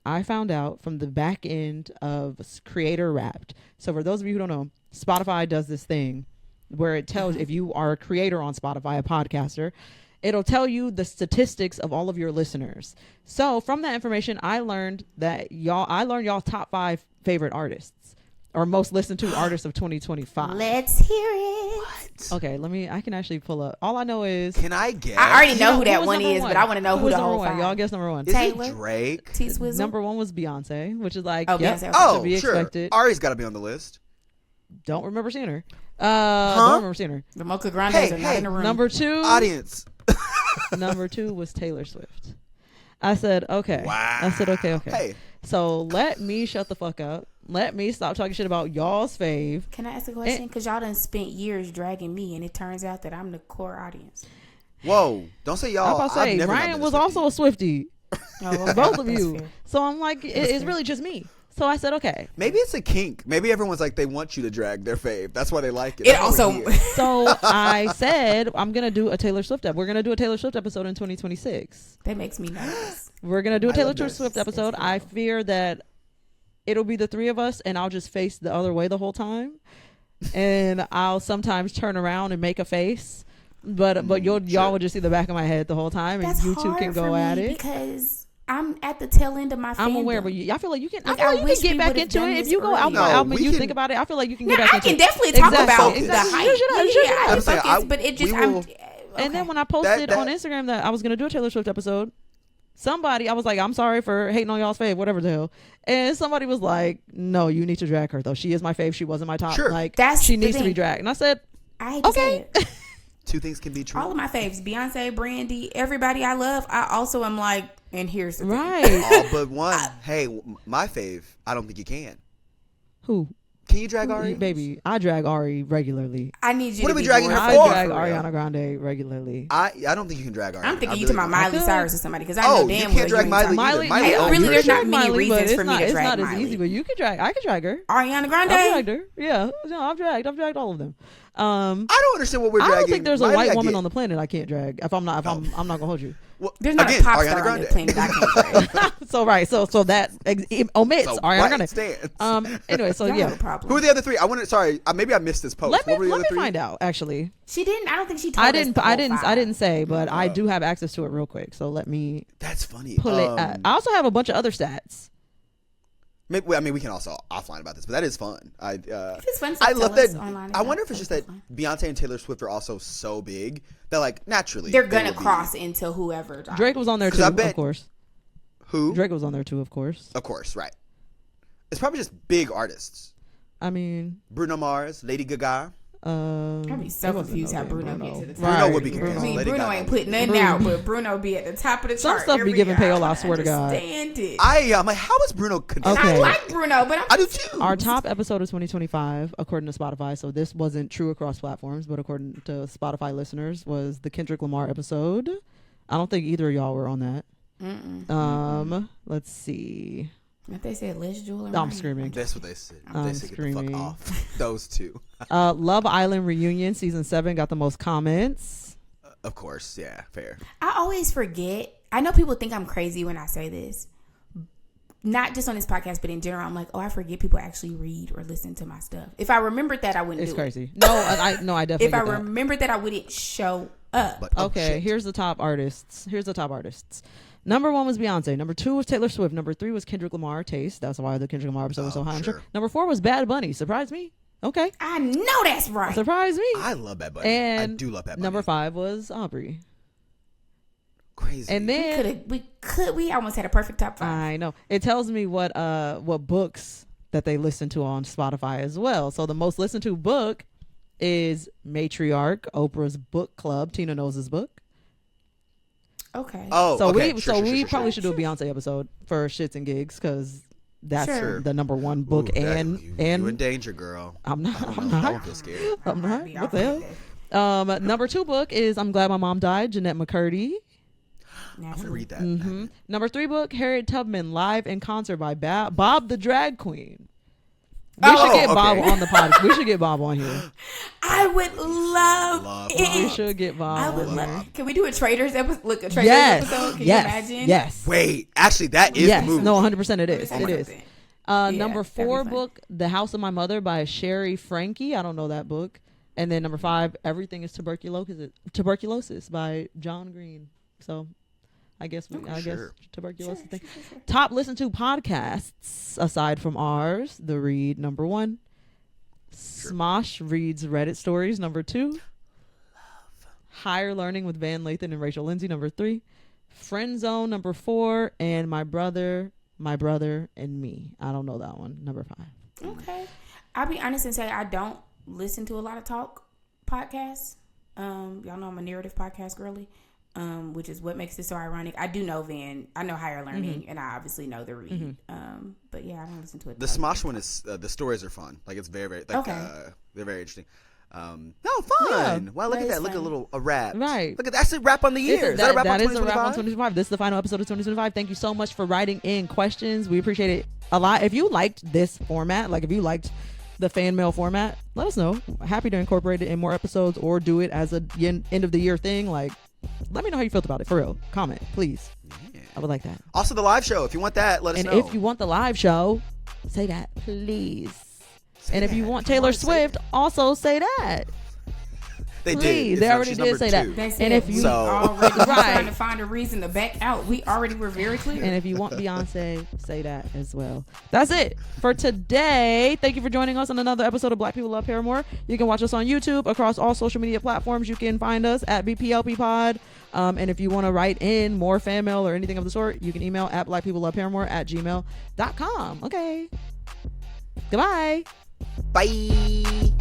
I found out from the back end of Creator Wrapped. So for those of you who don't know, Spotify does this thing where it tells if you are a creator on Spotify, a podcaster, it'll tell you the statistics of all of your listeners. So from that information, I learned y'all top 5 favorite artists or most listened to artists of 2025.
Let's hear it.
What?
Okay, I can actually pull up. All I know is
Can I guess?
I already know who
who
that
was
one
number
is,
one?
but I want to know who the
number
whole
one?
5.
Y'all guess number 1.
Is
Taylor?
it Drake?
T Swizzle.
Number 1 was Beyonce, which is like,
Oh,
yep,
Beyonce.
Oh,
to be
sure.
expected.
Ari's got to be on the list.
Don't remember seeing her. Don't remember seeing her.
The Mocha Grandes are not in the room.
Number 2.
Audience.
Number 2 was Taylor Swift. I said, okay.
Wow.
I said, okay.
Hey.
So let me shut the fuck up. Let me stop talking shit about y'all's fave.
Can I ask a question? Because y'all done spent years dragging me, and it turns out that I'm the core audience.
Whoa. Don't say y'all.
I was about to say,
I've never not
Ryan
been
was
a Swiftie.
also a Swiftie.
Oh, okay.
Both of
That's
you.
fair.
So I'm like, it's really just me. So I said, okay.
Maybe it's a kink. Maybe everyone's like, they want you to drag their fave. That's why they like it.
It
That's
also.
what we hear.
So I said, I'm going to do a Taylor Swift episode. We're going to do a Taylor Swift episode in 2026.
That makes me nervous.
We're going to do a
I
Taylor
love this.
Swift episode. I fear that it'll be the three of us and I'll just face the other way the whole time. And I'll sometimes turn around and make a face. But y'all will just see the back of my head the whole time, and
That's
you two
hard
can
for
go
me
at it.
because I'm at the tail end of my fandom.
I'm aware, but I feel like you can.
Like,
I feel
I
like you
wish
can
we
get back
would've
into
done
it if
this
you go album
earlier.
by
No,
album and
we
you
can-
think about it. I feel like you can
No,
get back
I
into
can
it.
definitely talk about
Exactly.
the hype.
You should have.
Yeah,
I'm saying,
focus, but it just
we
I'm.
will-
Okay.
And then when I posted
That-
on Instagram that I was gonna do a Taylor Swift episode, I was like, I'm sorry for hating on y'all's fave, whatever the hell. And somebody was like, no, you need to drag her though. She is my fave. She wasn't my top.
Sure.
Like
That's
she
the
needs to be
thing.
dragged. And I said,
I hate to say
okay.
it.
Two things can be true.
All of my faves, Beyonce, Brandy, everybody I love. I also am like, and here's the thing.
Right.
All but one. Hey, my fave. I don't think you can.
Who?
Can you drag Ari?
Baby, I drag Ari regularly.
I need you
What
to
are we
be
dragging
more
her
I
for?
drag
real.
Ariana Grande regularly.
I don't think you can drag Ari.
I'm thinking
I
you
really
talking about
don't.
Miley
could.
Cyrus or somebody because I
Oh,
know
you
damn
can't
well
drag
you
Miley
ain't
either.
talking-
Miley
Hey,
owns
really,
her
there's
shit.
not many
Miley, but
reasons
it's
for me
not,
to
it's
drag
not as
Miley.
easy, but you could drag. I could drag her.
Ariana Grande.
I've dragged her. Yeah, no, I've dragged all of them.
I don't understand what we're
I
dragging.
don't think there's a
Miley,
white
I
woman
get.
on the planet I can't drag. I'm not gonna hold you.
Well,
There's not
again,
a pop
Ariana
star on
Grande.
this planet I can't drag.
So that it omits
So
Ariana
white
Grande.
stands.
Anyway, so
Y'all
yeah.
have a problem.
Who are the other three? I wanted. Sorry, maybe I missed this post.
Let
What were
me
the other three?
find out. Actually,
She didn't. I don't think she told
I
us
didn't.
the whole
I
five.
didn't say, but I do have access to it real quick. So let me
That's funny.
pull it. I also have a bunch of other stats.
Maybe, I mean, we can also offline about this, but that is fun.
If it's fun stuff,
I love
tell us
that.
online.
I wonder if it's
That's
just that
fun.
Beyonce and Taylor Swift are also so big that, like, naturally
They're
they
gonna
would be-
cross into whoever.
Drake was on there
'Cause
too,
I bet-
of course.
Who?
Drake was on there too, of course.
Of course, right. It's probably just big artists.
I mean,
Bruno Mars, Lady Gaga.
I'd be so
it wasn't
confused
no
how
damn
Bruno gets to the top.
Bruno would be
I
confused.
mean,
Lady
Bruno
Gaga
ain't
would
putting
be
nothing out, but Bruno be at the top of the
Some
chart.
stuff be
every
giving
year.
payola, I
don't
swear to God.
understand it.
I'm like, how is Bruno connected?
Okay.
I like Bruno, but
I do too.
Our top episode of 2025, according to Spotify, so this wasn't true across platforms, but according to Spotify listeners, was the Kendrick Lamar episode. I don't think either of y'all were on that. Let's see.
If they said Les Jewel,
I'm screaming.
That's what they said.
I'm
They said get the
screaming.
fuck off. Those two.
Love Island Reunion season 7 got the most comments.
Of course, yeah, fair.
I always forget. I know people think I'm crazy when I say this. Not just on this podcast, but in general, I'm like, oh, I forget people actually read or listen to my stuff. If I remembered that, I wouldn't
It's
do
crazy.
it.
No, I definitely
If I
get that.
remembered that, I wouldn't show up.
But oh,
Okay,
shit.
here's the top artists. Number 1 was Beyonce. Number 2 was Taylor Swift. Number 3 was Kendrick Lamar, Taste. That's why the Kendrick Lamar episode was so high. I'm
sure.
sure. Number 4 was Bad Bunny. Surprised me. Okay.
I know that's right.
Surprised me.
I love Bad Bunny.
And
I do love Bad Bunny.
Number 5 was Aubrey.
Crazy.
And then
We almost had a perfect top 5.
I know. It tells me what books that they listen to on Spotify as well. So the most listened to book is Matriarch, Oprah's book club, Tina Knowles' book.
Okay.
Oh,
So
okay.
we probably should do a Beyonce episode for shits and gigs because that's
Sure.
the number 1 book.
Ooh,
and
you in danger, girl.
I'm not.
I
I'm
don't
not.
feel scared.
I'm not.
Be
What
off
the
like
hell? Number 2 book is I'm Glad My Mom Died, Jeanette McCurdy.
that.
I want to read that.
Mm-hmm. Number 3 book, Harriet Tubman, live in concert by Bob the Drag Queen. We should get Bob
okay.
on the pod. We should get Bob on here.
I would love
Love
it.
We should get Bob
I
on
would
here.
love. Can we do a traders episode? Look, a traders
Yes.
episode. Can
yes.
you imagine?
Yes.
Wait, actually, that is
yes.
the movie.
No, 100% it is.
Oh
It
my
is.
God. Yeah,
Number
that'd be
4
fun.
book, The House of My Mother by Sherry Frankie. I don't know that book. And then number 5, Everything is Tuberculosis by John Green. So I guess
Sure.
tuberculosis thing. Top listened to podcasts aside from ours. The Read, number 1. Smosh reads Reddit stories, number 2. Higher Learning with Van Lathan and Rachel Lindsay, number 3. Friend Zone, number 4. And My Brother and Me. I don't know that one, number 5.
Okay. I'll be honest and say I don't listen to a lot of talk podcasts. Y'all know I'm a narrative podcast girly. which is what makes it so ironic. I do know Van. I know Higher Learning, and I obviously know the read. But yeah, I don't listen to it.
The Smosh one is the stories are fun. Like it's very like they're very interesting. Fun.
Yeah.
Wow, look at that. Look at a wrap.
Right.
Look at that's a wrap on the year. Is that a wrap on 2025?
That is a wrap on 2025. This is the final episode of 2025. Thank you so much for writing in questions. We appreciate it a lot. If you liked this format, like if you liked the fan mail format, let us know. Happy to incorporate it in more episodes or do it as a end of the year thing. Like, let me know how you felt about it. For real. Comment, please. Yeah. I would like that.
Also, the live show. If you want that, let us know.
And if you want the live show, say that, please. If you want Taylor Swift, also say that.
They
Please.
did.
They already did say that.
And if you already trying to find a reason to back out, we already were very clear.
And if you want Beyonce, say that as well. That's it for today. Thank you for joining us on another episode of Black People Love Paramore. You can watch us on YouTube across all social media platforms. You can find us at BPLP Pod. And if you want to write in more fan mail or anything of the sort, you can email at blackpeopleloveparamore@gmail.com. Okay. Goodbye.
Bye.